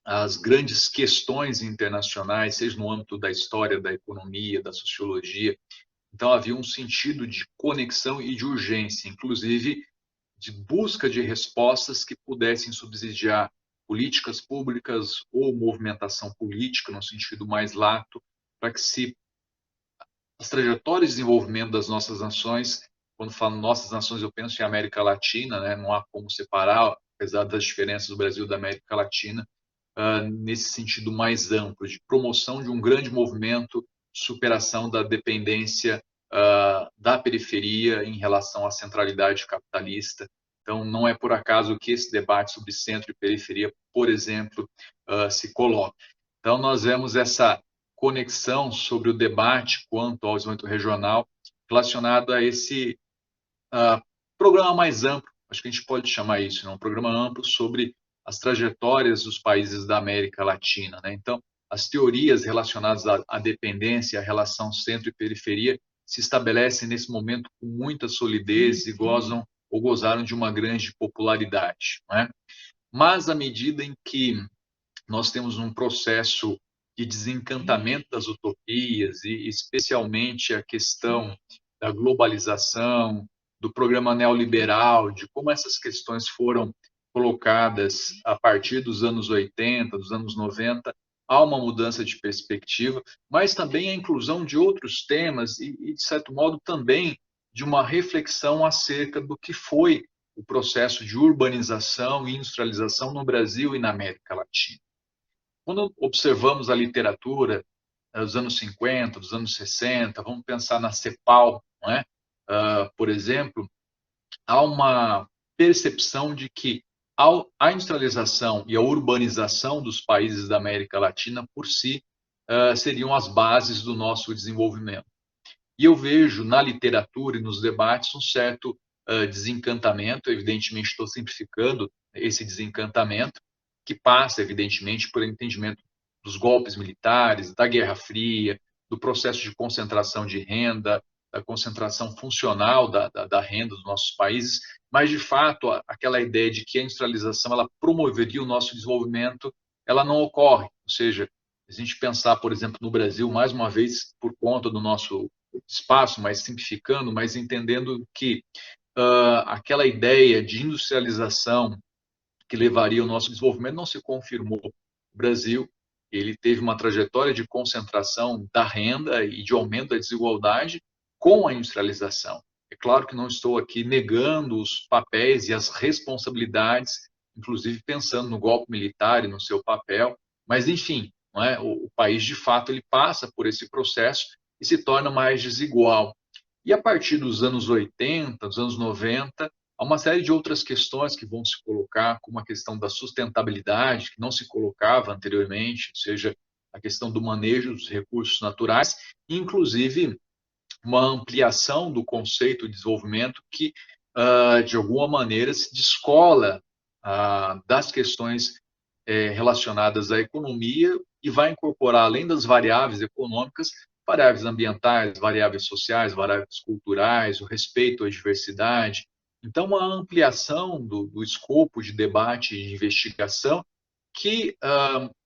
as grandes questões internacionais, seja no âmbito da história, da economia, da sociologia. Então, havia um sentido de conexão e de urgência, inclusive de busca de respostas que pudessem subsidiar políticas públicas ou movimentação política, no sentido mais lato, para que as trajetórias de desenvolvimento das nossas nações, quando falo nossas nações, eu penso em América Latina, né? Não há como separar, apesar das diferenças do Brasil e da América Latina, nesse sentido mais amplo, de promoção de um grande movimento, superação da dependência da periferia em relação à centralidade capitalista. Então, não é por acaso que esse debate sobre centro e periferia, por exemplo, se coloca. Então, nós vemos essa conexão sobre o debate quanto ao desenvolvimento regional relacionado a esse programa mais amplo, acho que a gente pode chamar isso, né? Um programa amplo sobre as trajetórias dos países da América Latina, né? Então, as teorias relacionadas à dependência, à relação centro e periferia, se estabelecem nesse momento com muita solidez e gozam ou gozaram de uma grande popularidade, né? Mas à medida em que nós temos um processo de desencantamento das utopias e especialmente a questão da globalização, do programa neoliberal, de como essas questões foram colocadas a partir dos anos 80, dos anos 90, há uma mudança de perspectiva, mas também a inclusão de outros temas e de certo modo, também de uma reflexão acerca do que foi o processo de urbanização e industrialização no Brasil e na América Latina. Quando observamos a literatura dos anos 50, dos anos 60, vamos pensar na CEPAL, não é? Por exemplo, há uma percepção de que a industrialização e a urbanização dos países da América Latina, por si, seriam as bases do nosso desenvolvimento. E eu vejo na literatura e nos debates um certo desencantamento, evidentemente estou simplificando esse desencantamento, que passa, evidentemente, pelo entendimento dos golpes militares, da Guerra Fria, do processo de concentração de renda, da concentração funcional da renda dos nossos países, mas, de fato, aquela ideia de que a industrialização ela promoveria o nosso desenvolvimento, ela não ocorre. Ou seja, a gente pensar, por exemplo, no Brasil, mais uma vez, por conta do nosso espaço, mas simplificando, mas entendendo que aquela ideia de industrialização que levaria o nosso desenvolvimento não se confirmou. O Brasil, ele teve uma trajetória de concentração da renda e de aumento da desigualdade com a industrialização. É claro que não estou aqui negando os papéis e as responsabilidades, inclusive pensando no golpe militar e no seu papel, mas, enfim, não é? O país, de fato, ele passa por esse processo e se torna mais desigual. E a partir dos anos 80, dos anos 90, há uma série de outras questões que vão se colocar, como a questão da sustentabilidade, que não se colocava anteriormente, ou seja, a questão do manejo dos recursos naturais, inclusive uma ampliação do conceito de desenvolvimento que, de alguma maneira, se descola das questões relacionadas à economia e vai incorporar, além das variáveis econômicas, variáveis ambientais, variáveis sociais, variáveis culturais, o respeito à diversidade. Então, uma ampliação do escopo de debate e de investigação que,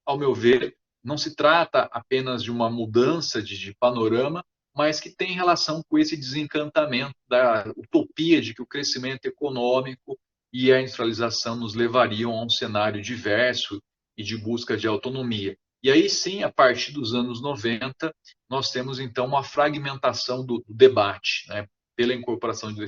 ao meu ver, não se trata apenas de uma mudança de panorama, mas que tem relação com esse desencantamento da utopia de que o crescimento econômico e a industrialização nos levariam a um cenário diverso e de busca de autonomia. E aí sim, a partir dos anos 90, nós temos então uma fragmentação do debate, né, pela incorporação de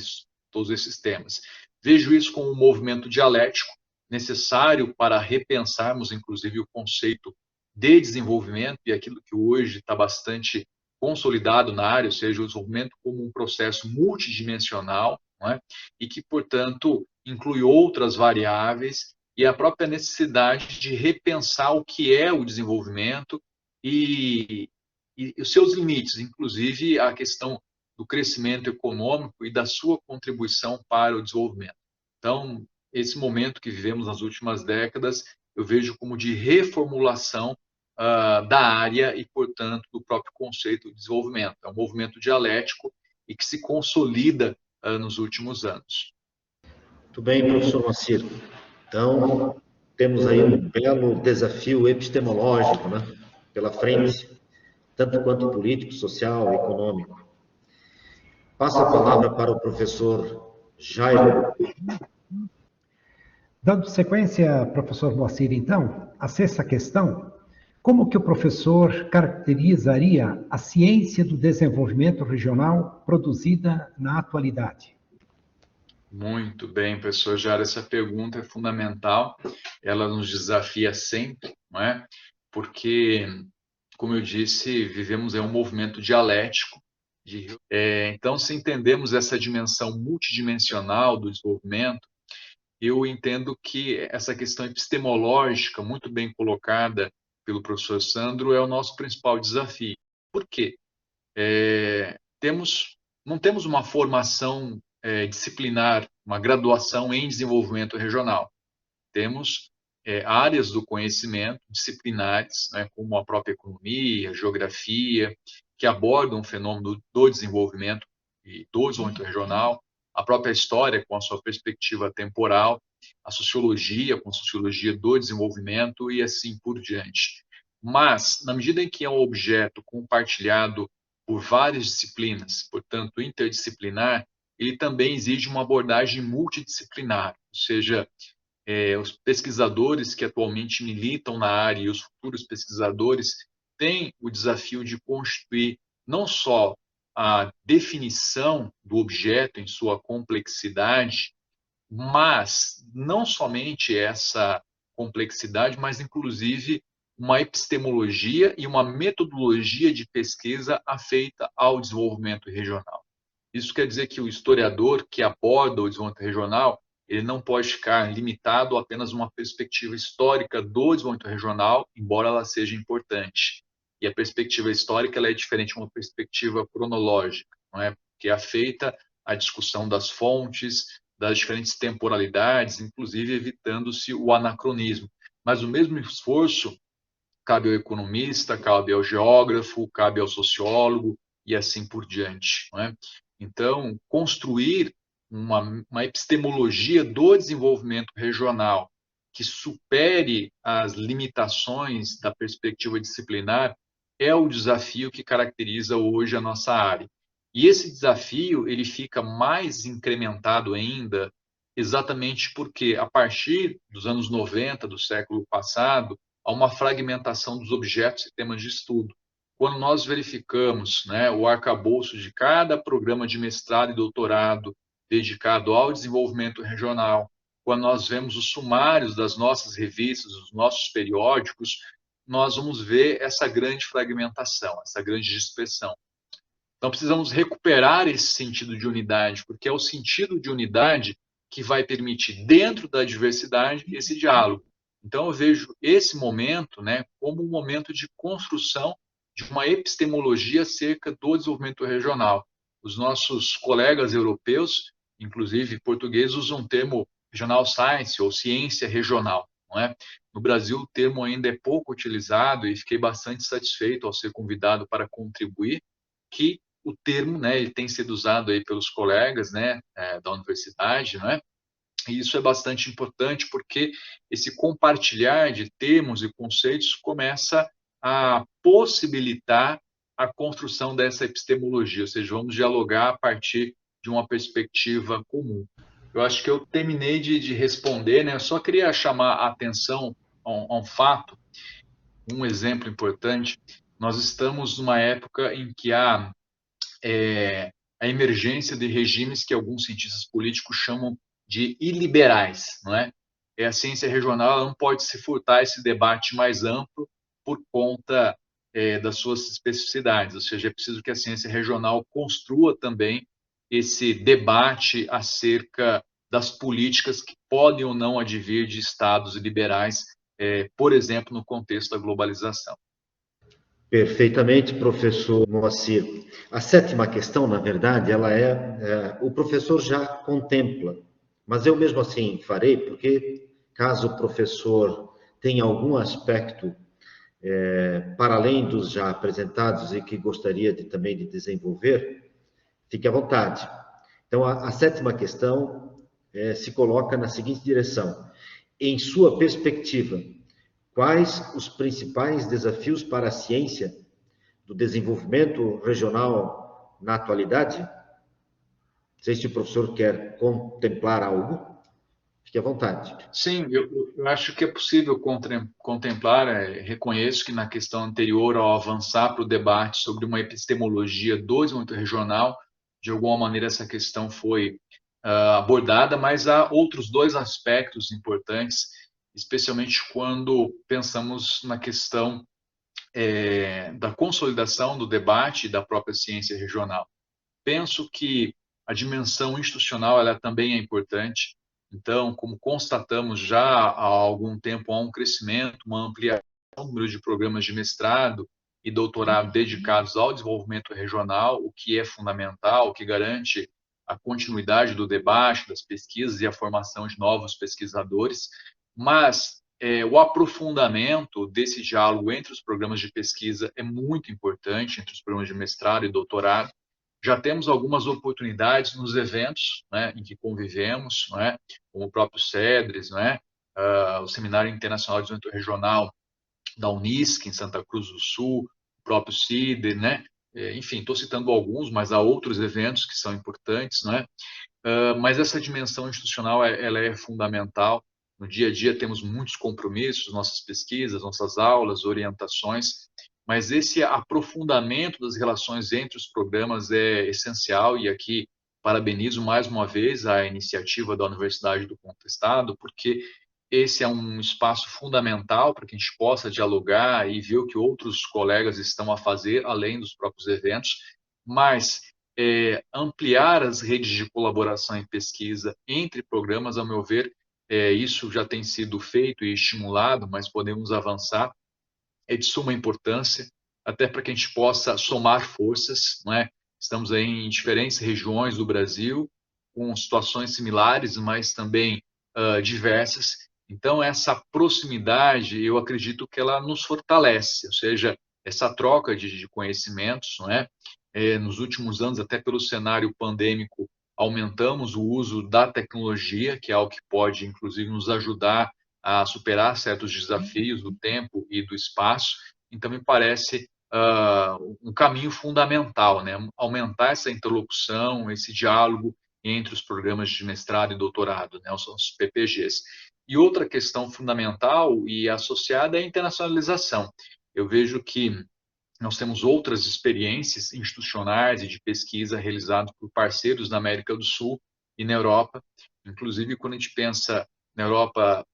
todos esses temas. Vejo isso como um movimento dialético necessário para repensarmos, inclusive, o conceito de desenvolvimento e aquilo que hoje está bastante consolidado na área, ou seja, o desenvolvimento como um processo multidimensional, não é? E que, portanto, inclui outras variáveis e a própria necessidade de repensar o que é o desenvolvimento e os seus limites, inclusive a questão do crescimento econômico e da sua contribuição para o desenvolvimento. Então, esse momento que vivemos nas últimas décadas, eu vejo como de reformulação da área e, portanto, do próprio conceito de desenvolvimento. É um movimento dialético e que se consolida nos últimos anos. Muito bem, professor Moacir. Então, temos aí um belo desafio epistemológico, né, pela frente, tanto quanto político, social, econômico. Passo a palavra para o professor Jairo. Dando sequência, professor Moacir, então, a sexta questão, como que o professor caracterizaria a ciência do desenvolvimento regional produzida na atualidade? Muito bem, professor Jairo, essa pergunta é fundamental, ela nos desafia sempre, não é? Porque, como eu disse, vivemos em um movimento dialético. Então, se entendemos essa dimensão multidimensional do desenvolvimento, eu entendo que essa questão epistemológica, muito bem colocada pelo professor Sandro, é o nosso principal desafio. Por quê? Não temos uma formação disciplinar, uma graduação em desenvolvimento regional. Temos áreas do conhecimento disciplinares, né, como a própria economia, geografia, que abordam o fenômeno do desenvolvimento e do desenvolvimento regional, a própria história com a sua perspectiva temporal, a sociologia com a sociologia do desenvolvimento e assim por diante. Mas, na medida em que é um objeto compartilhado por várias disciplinas, portanto interdisciplinar, ele também exige uma abordagem multidisciplinar, ou seja, os pesquisadores que atualmente militam na área e os futuros pesquisadores têm o desafio de constituir não só a definição do objeto em sua complexidade, mas não somente essa complexidade, mas inclusive uma epistemologia e uma metodologia de pesquisa afeita ao desenvolvimento regional. Isso quer dizer que o historiador que aborda o desenvolvimento regional, ele não pode ficar limitado a apenas uma perspectiva histórica do desenvolvimento regional, embora ela seja importante. E a perspectiva histórica ela é diferente de uma perspectiva cronológica, não é? Que afeta a discussão das fontes, das diferentes temporalidades, inclusive evitando-se o anacronismo. Mas o mesmo esforço cabe ao economista, cabe ao geógrafo, cabe ao sociólogo e assim por diante, não é? Então, construir uma epistemologia do desenvolvimento regional que supere as limitações da perspectiva disciplinar é o desafio que caracteriza hoje a nossa área. E esse desafio ele fica mais incrementado ainda exatamente porque, a partir dos anos 90 do século passado, há uma fragmentação dos objetos e temas de estudo. Quando nós verificamos, né, o arcabouço de cada programa de mestrado e doutorado dedicado ao desenvolvimento regional, quando nós vemos os sumários das nossas revistas, dos nossos periódicos, nós vamos ver essa grande fragmentação, essa grande dispersão. Então, precisamos recuperar esse sentido de unidade, porque é o sentido de unidade que vai permitir, dentro da diversidade, esse diálogo. Então, eu vejo esse momento, né, como um momento de construção de uma epistemologia acerca do desenvolvimento regional. Os nossos colegas europeus, inclusive portugueses, usam o termo regional science ou ciência regional, não é? No Brasil, o termo ainda é pouco utilizado e fiquei bastante satisfeito ao ser convidado para contribuir, que o termo, né, ele tem sido usado aí pelos colegas, né, da universidade, não é? E isso é bastante importante porque esse compartilhar de termos e conceitos começa a possibilitar a construção dessa epistemologia, ou seja, vamos dialogar a partir de uma perspectiva comum. Eu acho que eu terminei de responder, né? Eu só queria chamar a atenção a um fato, um exemplo importante. Nós estamos numa época em que há a emergência de regimes que alguns cientistas políticos chamam de iliberais, não é? A ciência regional não pode se furtar esse debate mais amplo por conta das suas especificidades, ou seja, é preciso que a ciência regional construa também esse debate acerca das políticas que podem ou não advir de estados liberais, por exemplo, no contexto da globalização. Perfeitamente, professor Moacir. A sétima questão, na verdade, ela o professor já contempla, mas eu mesmo assim farei, porque caso o professor tenha algum aspecto para além dos já apresentados e que gostaria também de desenvolver, fique à vontade. Então, a sétima questão se coloca na seguinte direção: em sua perspectiva, quais os principais desafios para a ciência do desenvolvimento regional na atualidade? Não sei se o professor quer contemplar algo. Fique à vontade. Sim, eu acho que é possível contemplar, reconheço que na questão anterior, ao avançar para o debate sobre uma epistemologia do desenvolvimento regional, de alguma maneira essa questão foi abordada, mas há outros dois aspectos importantes, especialmente quando pensamos na questão da consolidação do debate da própria ciência regional. Penso que a dimensão institucional ela também é importante. Então, como constatamos já há algum tempo, há um crescimento, uma ampliação do número de programas de mestrado e doutorado dedicados ao desenvolvimento regional, o que é fundamental, o que garante a continuidade do debate, das pesquisas e a formação de novos pesquisadores. Mas o aprofundamento desse diálogo entre os programas de pesquisa é muito importante, entre os programas de mestrado e doutorado. Já temos algumas oportunidades nos eventos, né, em que convivemos, né, como o próprio CEDRES, né, o Seminário Internacional de Desenvolvimento Regional da Unisc, em Santa Cruz do Sul, o próprio CIDE, né, enfim, estou citando alguns, mas há outros eventos que são importantes, né, mas essa dimensão institucional ela é fundamental. No dia a dia temos muitos compromissos, nossas pesquisas, nossas aulas, orientações, mas esse aprofundamento das relações entre os programas é essencial, e aqui parabenizo mais uma vez a iniciativa da Universidade do Contestado, porque esse é um espaço fundamental para que a gente possa dialogar e ver o que outros colegas estão a fazer, além dos próprios eventos, mas ampliar as redes de colaboração e pesquisa entre programas, ao meu ver, isso já tem sido feito e estimulado, mas podemos avançar. É de suma importância, até para que a gente possa somar forças, não é? Estamos aí em diferentes regiões do Brasil, com situações similares, mas também diversas. Então, essa proximidade, eu acredito que ela nos fortalece, ou seja, essa troca de conhecimentos, não é? Nos últimos anos, até pelo cenário pandêmico, aumentamos o uso da tecnologia, que é algo que pode, inclusive, nos ajudar a superar certos desafios do tempo e do espaço. Então, me parece um caminho fundamental, né? Aumentar essa interlocução, esse diálogo entre os programas de mestrado e doutorado, né? Os PPGs. E outra questão fundamental e associada é a internacionalização. Eu vejo que nós temos outras experiências institucionais e de pesquisa realizadas por parceiros na América do Sul e na Europa. Inclusive, quando a gente pensa na Europa,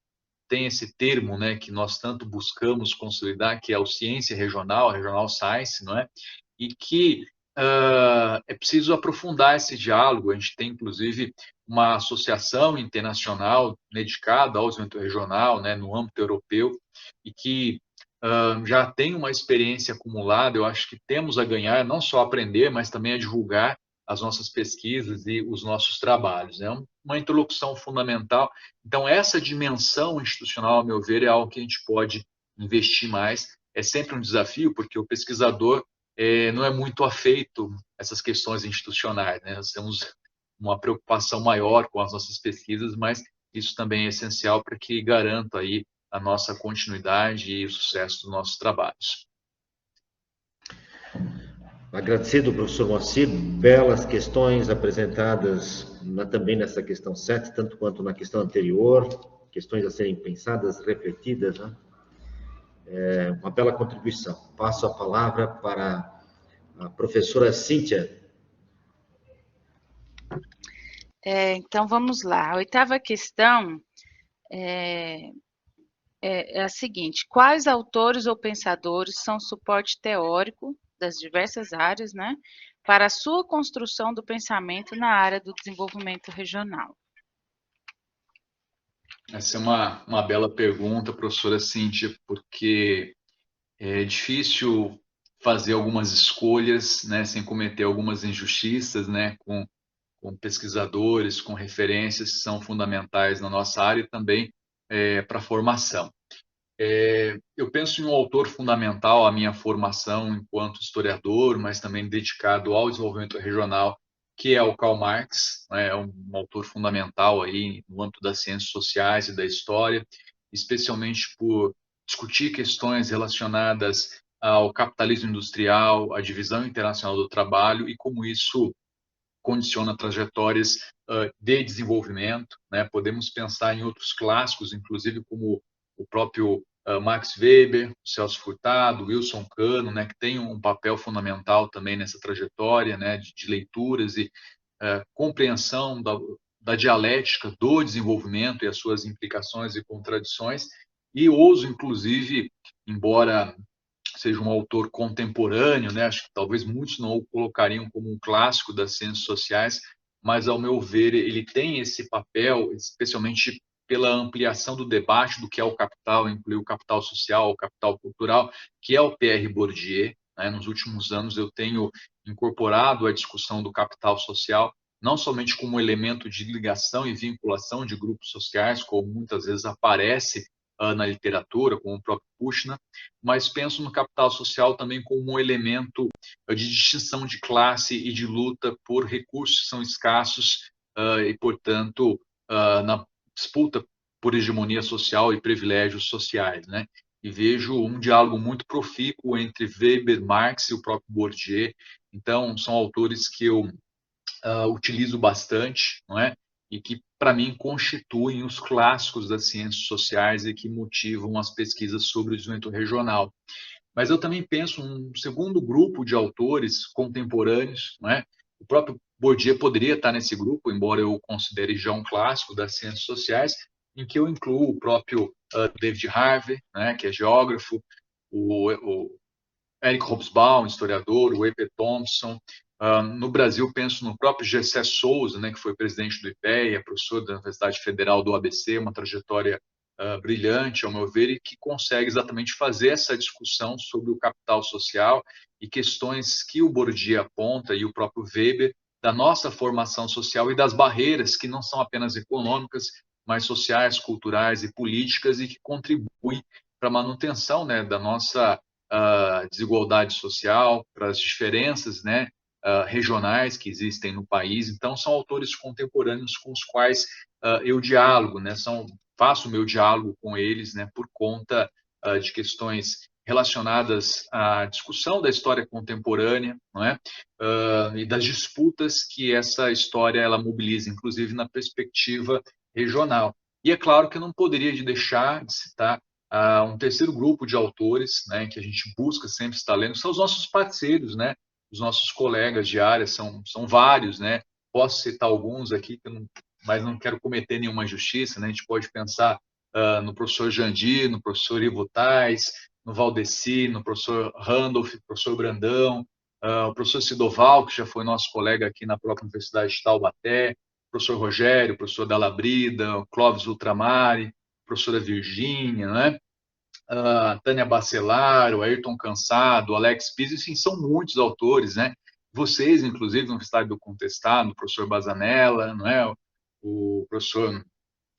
tem esse termo, né, que nós tanto buscamos consolidar, que é o ciência regional, regional science, não é? E que é preciso aprofundar esse diálogo. A gente tem, inclusive, uma associação internacional dedicada ao desenvolvimento regional, né, no âmbito europeu, e que já tem uma experiência acumulada. Eu acho que temos a ganhar, não só aprender, mas também a divulgar as nossas pesquisas e os nossos trabalhos. É uma interlocução fundamental. Então, essa dimensão institucional, ao meu ver, é algo que a gente pode investir mais. É sempre um desafio, porque o pesquisador não é muito afeito a essas questões institucionais, né? Nós temos uma preocupação maior com as nossas pesquisas, mas isso também é essencial para que garanta aí a nossa continuidade e o sucesso dos nossos trabalhos. Agradecido, professor Moacir, belas questões apresentadas também nessa questão 7, tanto quanto na questão anterior, questões a serem pensadas, refletidas, né? Uma bela contribuição. Passo a palavra para a professora Cíntia. Então, vamos lá. A 8ª questão é a seguinte: quais autores ou pensadores são suporte teórico das diversas áreas, né, para a sua construção do pensamento na área do desenvolvimento regional? Essa é uma bela pergunta, professora Cíntia, porque é difícil fazer algumas escolhas, né, sem cometer algumas injustiças, né, com pesquisadores, com referências que são fundamentais na nossa área e também para a formação. Eu penso em um autor fundamental à minha formação enquanto historiador, mas também dedicado ao desenvolvimento regional, que é o Karl Marx, né, é um autor fundamental aí no âmbito das ciências sociais e da história, especialmente por discutir questões relacionadas ao capitalismo industrial, à divisão internacional do trabalho e como isso condiciona trajetórias de desenvolvimento, né? Podemos pensar em outros clássicos, inclusive como o próprio Max Weber, Celso Furtado, Wilson Cano, né? Que tem um papel fundamental também nessa trajetória, né? De leituras e compreensão da dialética do desenvolvimento e as suas implicações e contradições. E ouso, inclusive, embora seja um autor contemporâneo, né? Acho que talvez muitos não o colocariam como um clássico das ciências sociais, mas, ao meu ver, ele tem esse papel, especialmente pela ampliação do debate do que é o capital, incluir o capital social, o capital cultural, que é o Pierre Bourdieu, né? Nos últimos anos eu tenho incorporado a discussão do capital social, não somente como elemento de ligação e vinculação de grupos sociais, como muitas vezes aparece na literatura, como o próprio Kushner, mas penso no capital social também como um elemento de distinção de classe e de luta por recursos que são escassos e, portanto, na disputa por hegemonia social e privilégios sociais, né? E vejo um diálogo muito profícuo entre Weber, Marx e o próprio Bourdieu. Então, são autores que eu utilizo bastante, não é? E que, para mim, constituem os clássicos das ciências sociais e que motivam as pesquisas sobre o desenvolvimento regional. Mas eu também penso um segundo grupo de autores contemporâneos, não é? O próprio Bourdieu poderia estar nesse grupo, embora eu o considere já um clássico das ciências sociais, em que eu incluo o próprio David Harvey, né, que é geógrafo, o Eric Hobsbawm, historiador, o E.P. Thompson. No Brasil, penso no próprio Gessé Souza, né, que foi presidente do IPEA, professor da Universidade Federal do ABC, uma trajetória brilhante, ao meu ver, e que consegue exatamente fazer essa discussão sobre o capital social e questões que o Bourdieu aponta e o próprio Weber da nossa formação social e das barreiras que não são apenas econômicas, mas sociais, culturais e políticas e que contribuem para a manutenção, né, da nossa desigualdade social, para as diferenças, né, regionais que existem no país. Então, são autores contemporâneos com os quais eu dialogo, né, faço o meu diálogo com eles, né, por conta de questões relacionadas à discussão da história contemporânea, não é? E das disputas que essa história ela mobiliza, inclusive na perspectiva regional. E é claro que eu não poderia deixar de citar um terceiro grupo de autores, né, que a gente busca sempre estar lendo, são os nossos parceiros, né, os nossos colegas de área, são vários, né, posso citar alguns aqui, mas não quero cometer nenhuma injustiça, né, a gente pode pensar no professor Jandir, no professor Ivo Tais, no Valdeci, no professor Randolph, professor Brandão, o professor Sidoval, que já foi nosso colega aqui na própria Universidade de Taubaté, o professor Rogério, o professor Dalabrida, o Clóvis Ultramari, professora Virgínia, né? Tânia Bacelar, o Ayrton Cansado, o Alex Pizzi, enfim, são muitos autores, né? Vocês, inclusive, no Universidade do Contestado, o professor Bazanella, não é? O professor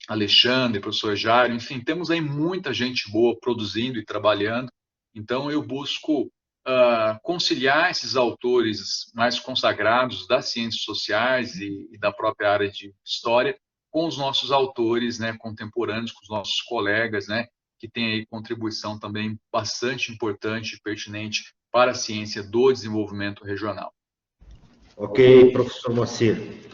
Alexandre, o professor Jairo, enfim, temos aí muita gente boa produzindo e trabalhando, então eu busco conciliar esses autores mais consagrados das ciências sociais e da própria área de história com os nossos autores, né, contemporâneos, com os nossos colegas, né, que têm aí contribuição também bastante importante e pertinente para a ciência do desenvolvimento regional. Ok, professor Moacir.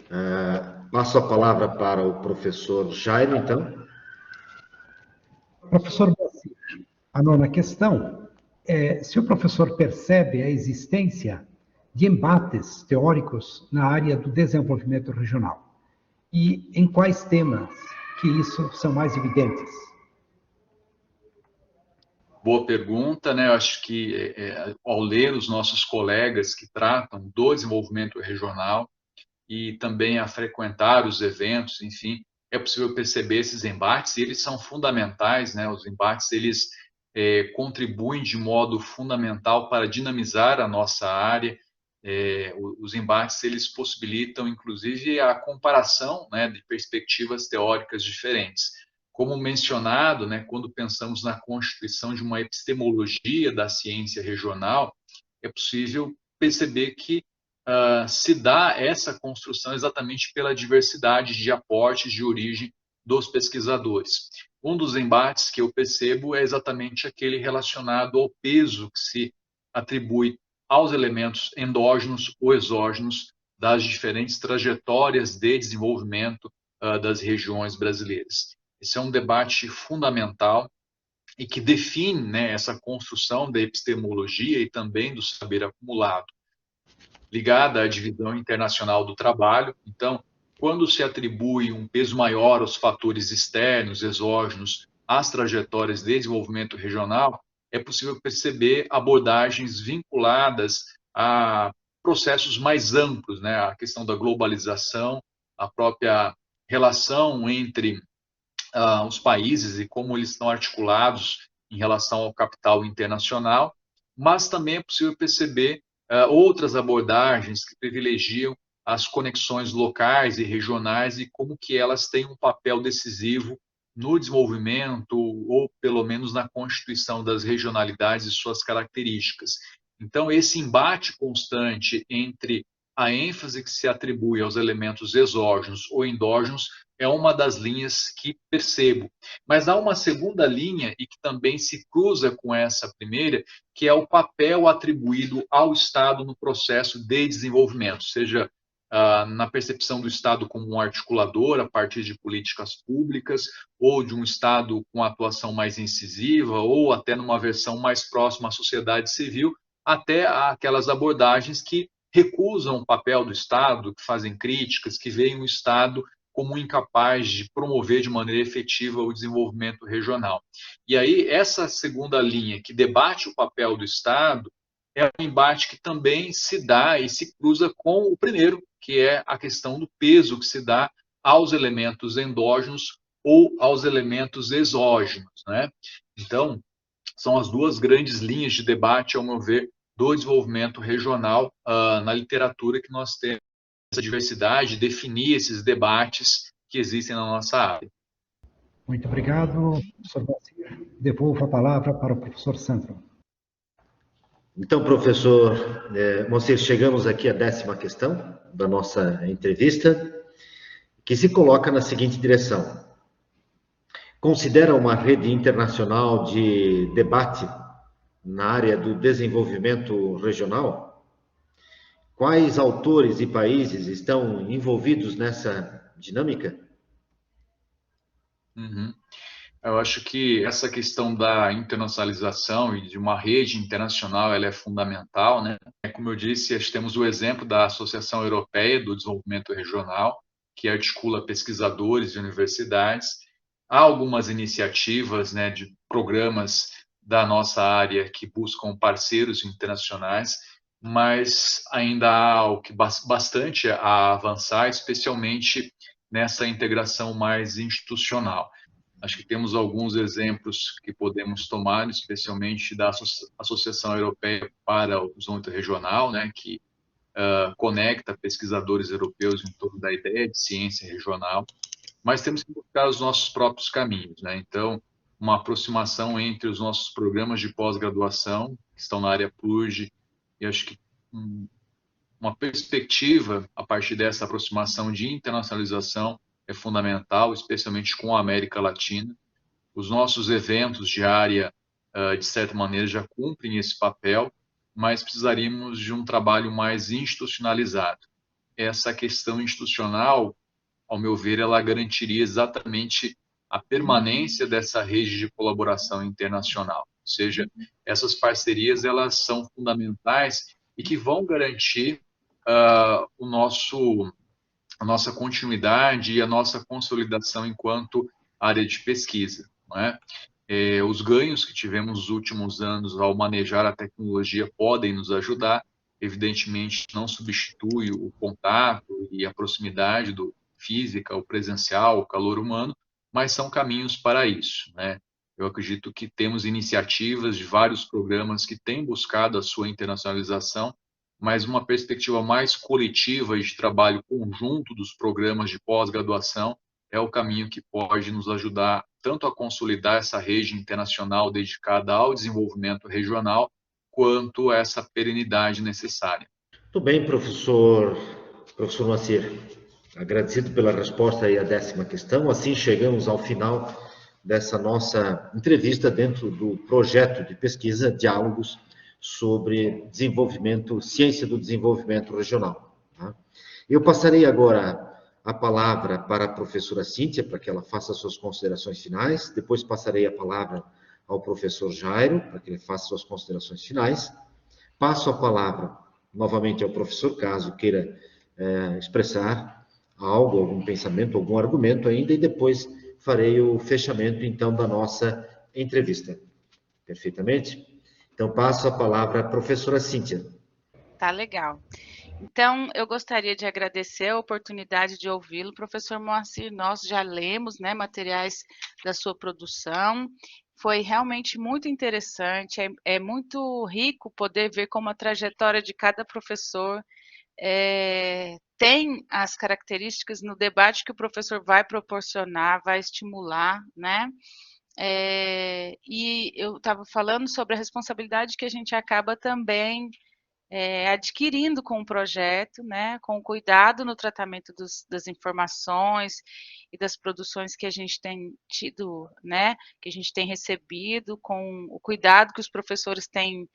Passo a palavra para o professor Jairo, então. Professor Moacir, a nona questão é se o professor percebe a existência de embates teóricos na área do desenvolvimento regional e em quais temas que isso são mais evidentes. Boa pergunta, né? Eu acho que ao ler os nossos colegas que tratam do desenvolvimento regional e também a frequentar os eventos, enfim, é possível perceber esses embates e eles são fundamentais, né? Os embates, eles contribuem de modo fundamental para dinamizar a nossa área. Os embates, eles possibilitam, inclusive, a comparação, né, de perspectivas teóricas diferentes. Como mencionado, né, quando pensamos na constituição de uma epistemologia da ciência regional, é possível perceber que se dá essa construção exatamente pela diversidade de aportes de origem dos pesquisadores. Um dos embates que eu percebo é exatamente aquele relacionado ao peso que se atribui aos elementos endógenos ou exógenos das diferentes trajetórias de desenvolvimento das regiões brasileiras. Esse é um debate fundamental e que define, né, essa construção da epistemologia e também do saber acumulado, ligada à divisão internacional do trabalho. Então, quando se atribui um peso maior aos fatores externos, exógenos, às trajetórias de desenvolvimento regional, é possível perceber abordagens vinculadas a processos mais amplos, né? A questão da globalização, a própria relação entre os países e como eles estão articulados em relação ao capital internacional, mas também é possível perceber outras abordagens que privilegiam as conexões locais e regionais e como que elas têm um papel decisivo no desenvolvimento ou pelo menos na constituição das regionalidades e suas características. Então, esse embate constante entre a ênfase que se atribui aos elementos exógenos ou endógenos é uma das linhas que percebo. Mas há uma segunda linha, e que também se cruza com essa primeira, que é o papel atribuído ao Estado no processo de desenvolvimento, seja na percepção do Estado como um articulador a partir de políticas públicas, ou de um Estado com atuação mais incisiva, ou até numa versão mais próxima à sociedade civil, até aquelas abordagens que recusam o papel do Estado, que fazem críticas, que veem o Estado como incapaz de promover de maneira efetiva o desenvolvimento regional. E aí, essa segunda linha, que debate o papel do Estado, é um embate que também se dá e se cruza com o primeiro, que é a questão do peso que se dá aos elementos endógenos ou aos elementos exógenos, né? Então, são as duas grandes linhas de debate, ao meu ver, do desenvolvimento regional na literatura que nós temos essa diversidade, definir esses debates que existem na nossa área. Muito obrigado, professor Moacir. Devolvo a palavra para o professor Sandro. Então, professor Moacir, chegamos aqui à 10ª questão da nossa entrevista, que se coloca na seguinte direção. Considera uma rede internacional de debate na área do desenvolvimento regional? Quais autores e países estão envolvidos nessa dinâmica? Eu acho que essa questão da internacionalização e de uma rede internacional ela é fundamental, né? Como eu disse, temos o exemplo da Associação Europeia do Desenvolvimento Regional, que articula pesquisadores de universidades. Há algumas iniciativas, né, de programas da nossa área que buscam parceiros internacionais, mas ainda há bastante a avançar, especialmente nessa integração mais institucional. Acho que temos alguns exemplos que podemos tomar, especialmente da Associação Europeia para o Desenvolvimento Regional, né, que conecta pesquisadores europeus em torno da ideia de ciência regional, mas temos que buscar os nossos próprios caminhos, né? Então, uma aproximação entre os nossos programas de pós-graduação, que estão na área PLUG, e acho que uma perspectiva a partir dessa aproximação de internacionalização é fundamental, especialmente com a América Latina. Os nossos eventos de área, de certa maneira, já cumprem esse papel, mas precisaríamos de um trabalho mais institucionalizado. Essa questão institucional, ao meu ver, ela garantiria exatamente a permanência dessa rede de colaboração internacional. Ou seja, essas parcerias elas são fundamentais e que vão garantir a nossa continuidade e a nossa consolidação enquanto área de pesquisa, não é? Os ganhos que tivemos nos últimos anos ao manejar a tecnologia podem nos ajudar, evidentemente não substitui o contato e a proximidade do física, o presencial, o calor humano, mas são caminhos para isso, né? Eu acredito que temos iniciativas de vários programas que têm buscado a sua internacionalização, mas uma perspectiva mais coletiva e de trabalho conjunto dos programas de pós-graduação é o caminho que pode nos ajudar tanto a consolidar essa rede internacional dedicada ao desenvolvimento regional, quanto essa perenidade necessária. Muito bem, professor Moacir. Agradecido pela resposta aí à 10ª questão. Assim chegamos ao final dessa nossa entrevista dentro do projeto de pesquisa Diálogos sobre desenvolvimento, ciência do desenvolvimento regional. Tá? Eu passarei agora a palavra para a professora Cíntia, para que ela faça suas considerações finais. Depois passarei a palavra ao professor Jairo, para que ele faça suas considerações finais. Passo a palavra novamente ao professor, caso queira expressar algo, algum pensamento, algum argumento ainda, e depois farei o fechamento, então, da nossa entrevista. Perfeitamente? Então, passo a palavra à professora Cíntia. Tá legal. Então, eu gostaria de agradecer a oportunidade de ouvi-lo, professor Moacir. Nós já lemos, né, materiais da sua produção. Foi realmente muito interessante, é muito rico poder ver como a trajetória de cada professor tem as características no debate que o professor vai proporcionar, vai estimular, né? E eu estava falando sobre a responsabilidade que a gente acaba também adquirindo com o projeto, né, com o cuidado no tratamento das informações e das produções que a gente tem tido, né, que a gente tem recebido, com o cuidado que os professores têm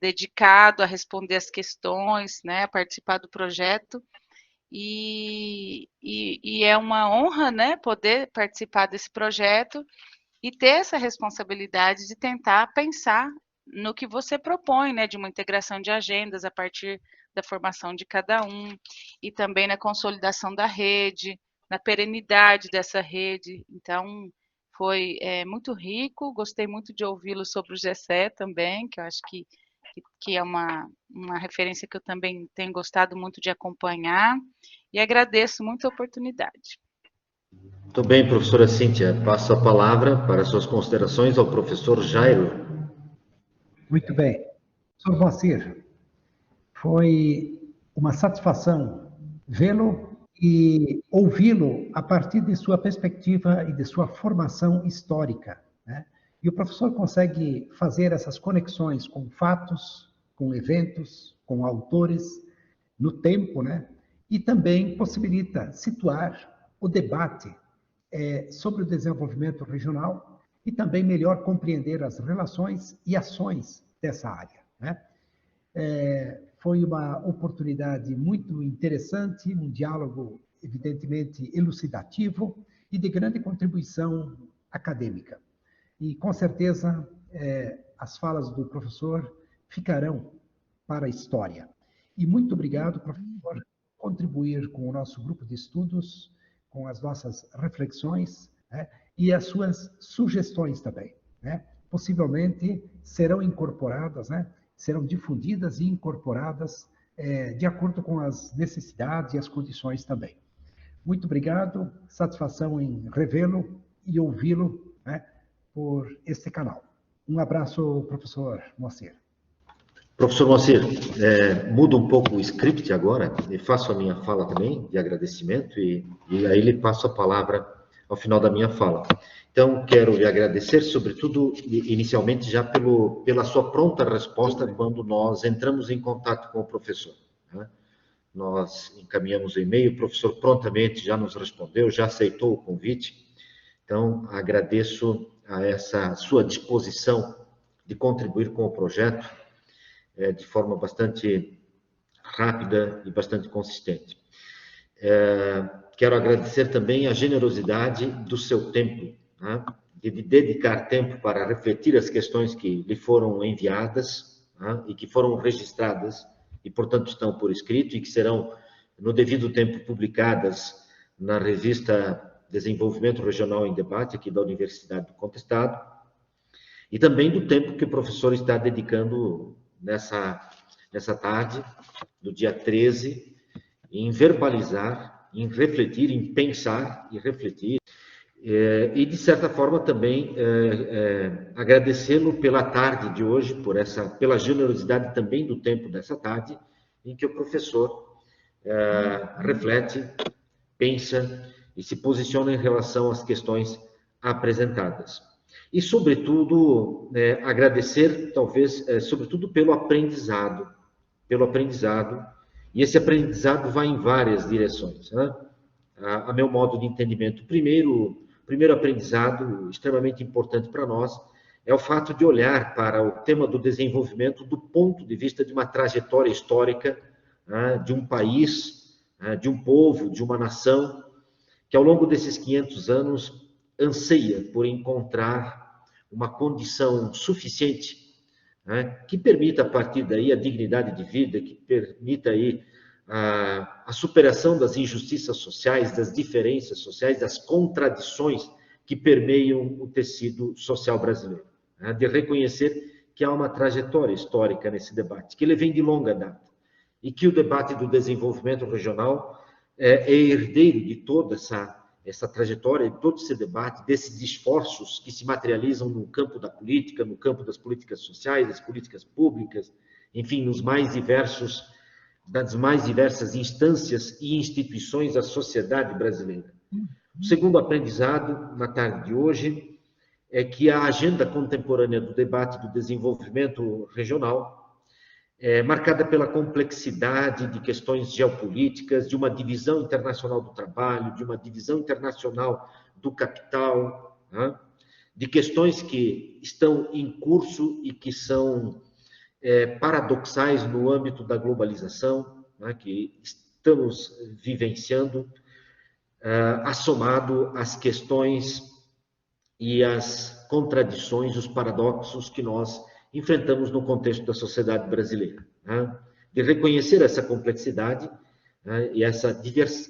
dedicado a responder as questões, né, a participar do projeto. E é uma honra, né, poder participar desse projeto e ter essa responsabilidade de tentar pensar no que você propõe, né, de uma integração de agendas a partir da formação de cada um, e também na consolidação da rede, na perenidade dessa rede. Então, foi muito rico, gostei muito de ouvi-lo sobre o GCE também, que eu acho que é uma referência que eu também tenho gostado muito de acompanhar, e agradeço muito a oportunidade. Muito bem, professora Cíntia. Passo a palavra para suas considerações ao professor Jairo. Muito bem. Professor Moacir, foi uma satisfação vê-lo e ouvi-lo a partir de sua perspectiva e de sua formação histórica, né? E o professor consegue fazer essas conexões com fatos, com eventos, com autores, no tempo, né? E também possibilita situar o debate sobre o desenvolvimento regional e também melhor compreender as relações e ações dessa área, né? Foi uma oportunidade muito interessante, um diálogo evidentemente elucidativo e de grande contribuição acadêmica. E com certeza as falas do professor ficarão para a história. E muito obrigado, professor, por contribuir com o nosso grupo de estudos, com as nossas reflexões, né, e as suas sugestões também, né? Possivelmente serão incorporadas, né? Serão difundidas e incorporadas de acordo com as necessidades e as condições também. Muito obrigado, satisfação em revê-lo e ouvi-lo, né, por este canal. Um abraço, professor Moacir. Professor Moacir, mudo um pouco o script agora e faço a minha fala também de agradecimento e aí lhe passo a palavra ao final da minha fala. Então, quero lhe agradecer, sobretudo, inicialmente, já pela sua pronta resposta quando nós entramos em contato com o professor, né? Nós encaminhamos o e-mail, o professor prontamente já nos respondeu, já aceitou o convite. Então, agradeço a essa sua disposição de contribuir com o projeto de forma bastante rápida e bastante consistente. Quero agradecer também a generosidade do seu tempo, né? De dedicar tempo para refletir as questões que lhe foram enviadas, né? E que foram registradas e, portanto, estão por escrito e que serão, no devido tempo, publicadas na revista Desenvolvimento Regional em Debate, aqui da Universidade do Contestado, e também do tempo que o professor está dedicando nessa tarde, do dia 13, em verbalizar, em refletir, em pensar e refletir, e de certa forma também agradecê-lo pela tarde de hoje, pela generosidade também do tempo dessa tarde, em que o professor reflete, pensa e se posiciona em relação às questões apresentadas. E, sobretudo, agradecer, talvez, sobretudo pelo aprendizado pelo aprendizado, e esse aprendizado vai em várias direções, né? A meu modo de entendimento. Primeiro aprendizado, extremamente importante para nós, é o fato de olhar para o tema do desenvolvimento do ponto de vista de uma trajetória histórica, né, de um país, né, de um povo, de uma nação, que ao longo desses 500 anos anseia por encontrar uma condição suficiente, né, que permita, a partir daí, a dignidade de vida, que permita aí a superação das injustiças sociais, das diferenças sociais, das contradições que permeiam o tecido social brasileiro, né, de reconhecer que há uma trajetória histórica nesse debate, que ele vem de longa data, e que o debate do desenvolvimento regional é herdeiro de toda essa trajetória, de todo esse debate, desses esforços que se materializam no campo da política, no campo das políticas sociais, das políticas públicas, enfim, das mais diversas instâncias e instituições da sociedade brasileira. O segundo aprendizado, na tarde de hoje, é que a agenda contemporânea do debate do desenvolvimento regional é marcada pela complexidade de questões geopolíticas, de uma divisão internacional do trabalho, de uma divisão internacional do capital, né? De questões que estão em curso e que são paradoxais no âmbito da globalização, né, que estamos vivenciando, assomado às questões e às contradições, os paradoxos que nós enfrentamos no contexto da sociedade brasileira, né? De reconhecer essa complexidade, né, e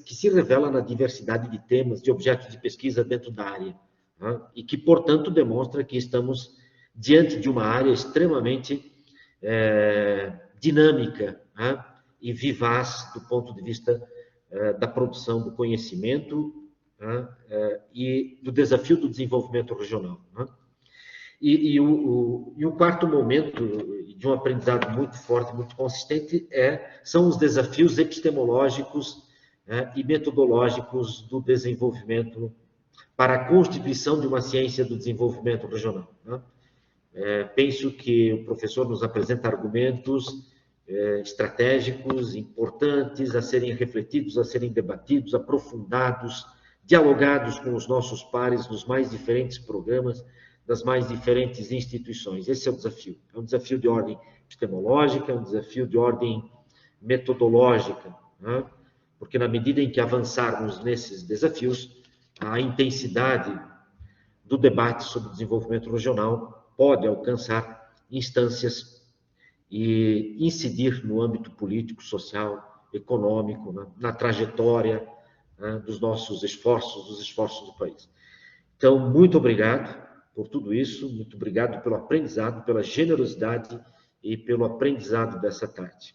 que se revela na diversidade de temas, de objetos de pesquisa dentro da área, né, e que, portanto, demonstra que estamos diante de uma área extremamente dinâmica, né, e vivaz do ponto de vista da produção do conhecimento, né, e do desafio do desenvolvimento regional, né? E o quarto momento de um aprendizado muito forte, muito consistente, são os desafios epistemológicos, né, e metodológicos do desenvolvimento para a constituição de uma ciência do desenvolvimento regional, né? Penso que o professor nos apresenta argumentos estratégicos, importantes, a serem refletidos, a serem debatidos, aprofundados, dialogados com os nossos pares nos mais diferentes programas, das mais diferentes instituições. Esse é o desafio. É um desafio de ordem epistemológica, é um desafio de ordem metodológica, né? Porque na medida em que avançarmos nesses desafios, a intensidade do debate sobre o desenvolvimento regional pode alcançar instâncias e incidir no âmbito político, social, econômico, né, na trajetória, né, dos nossos esforços, dos esforços do país. Então, muito obrigado por tudo isso, muito obrigado pelo aprendizado, pela generosidade e pelo aprendizado dessa tarde.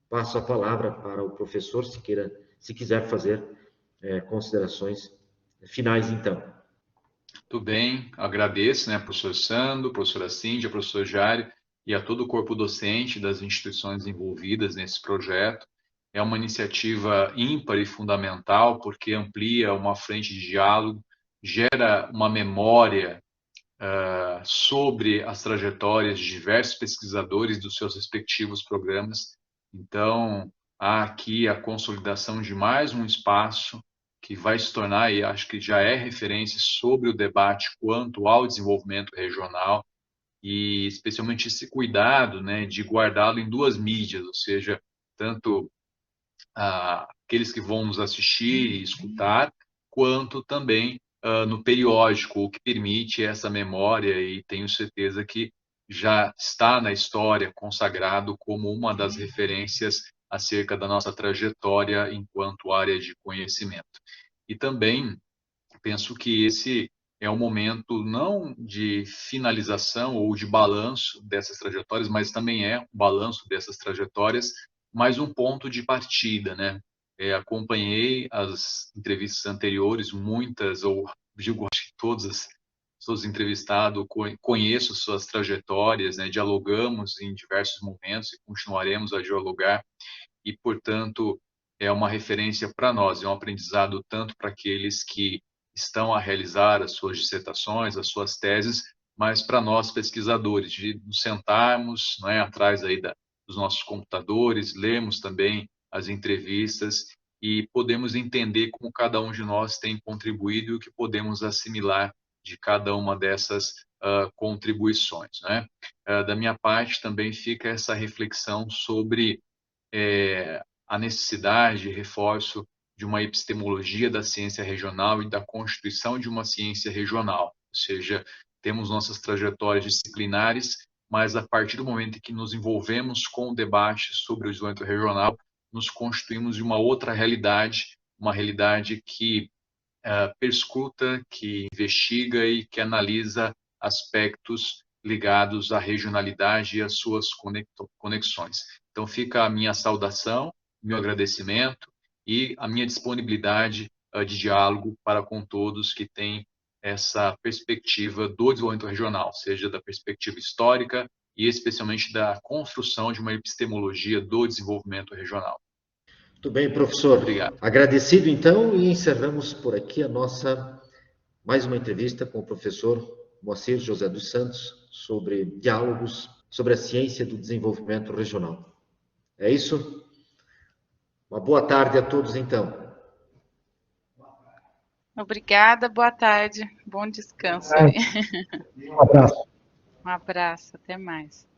Passo a palavra para o professor, se quiser fazer considerações finais, então. Tudo bem, agradeço, né, professor Sandro, professora Cíntia, professor Jário e a todo o corpo docente das instituições envolvidas nesse projeto. É uma iniciativa ímpar e fundamental, porque amplia uma frente de diálogo, gera uma memória sobre as trajetórias de diversos pesquisadores dos seus respectivos programas. Então, há aqui a consolidação de mais um espaço que vai se tornar, e acho que já é referência sobre o debate quanto ao desenvolvimento regional, e especialmente esse cuidado, né, de guardá-lo em duas mídias, ou seja, tanto aqueles que vão nos assistir e escutar, quanto também no periódico, o que permite essa memória, e tenho certeza que já está na história consagrado como uma das referências acerca da nossa trajetória enquanto área de conhecimento. E também penso que esse é um momento não de finalização ou de balanço dessas trajetórias, mas também é um balanço dessas trajetórias, mais um ponto de partida, né? Acompanhei as entrevistas anteriores, muitas, ou digo, acho que todas as pessoas entrevistadas, conheço suas trajetórias, né? Dialogamos em diversos momentos e continuaremos a dialogar, e, portanto, é uma referência para nós, é um aprendizado tanto para aqueles que estão a realizar as suas dissertações, as suas teses, mas para nós pesquisadores, de nos sentarmos, não é, atrás aí dos nossos computadores, lemos também as entrevistas e podemos entender como cada um de nós tem contribuído e o que podemos assimilar de cada uma dessas contribuições, né? Da minha parte também fica essa reflexão sobre a necessidade, reforço, de uma epistemologia da ciência regional e da constituição de uma ciência regional, ou seja, temos nossas trajetórias disciplinares, mas a partir do momento em que nos envolvemos com o debate sobre o desenvolvimento regional, nos constituímos de uma outra realidade, uma realidade que perscruta, que investiga e que analisa aspectos ligados à regionalidade e às suas conexões. Então fica a minha saudação, meu agradecimento e a minha disponibilidade de diálogo para com todos que têm essa perspectiva do desenvolvimento regional, seja da perspectiva histórica e especialmente da construção de uma epistemologia do desenvolvimento regional. Muito bem, professor. Obrigado. Agradecido, então, e encerramos por aqui a nossa mais uma entrevista com o professor Moacir José dos Santos sobre diálogos sobre a ciência do desenvolvimento regional. É isso? Uma boa tarde a todos, então. Obrigada, boa tarde. Bom descanso. Um abraço. Um abraço, até mais.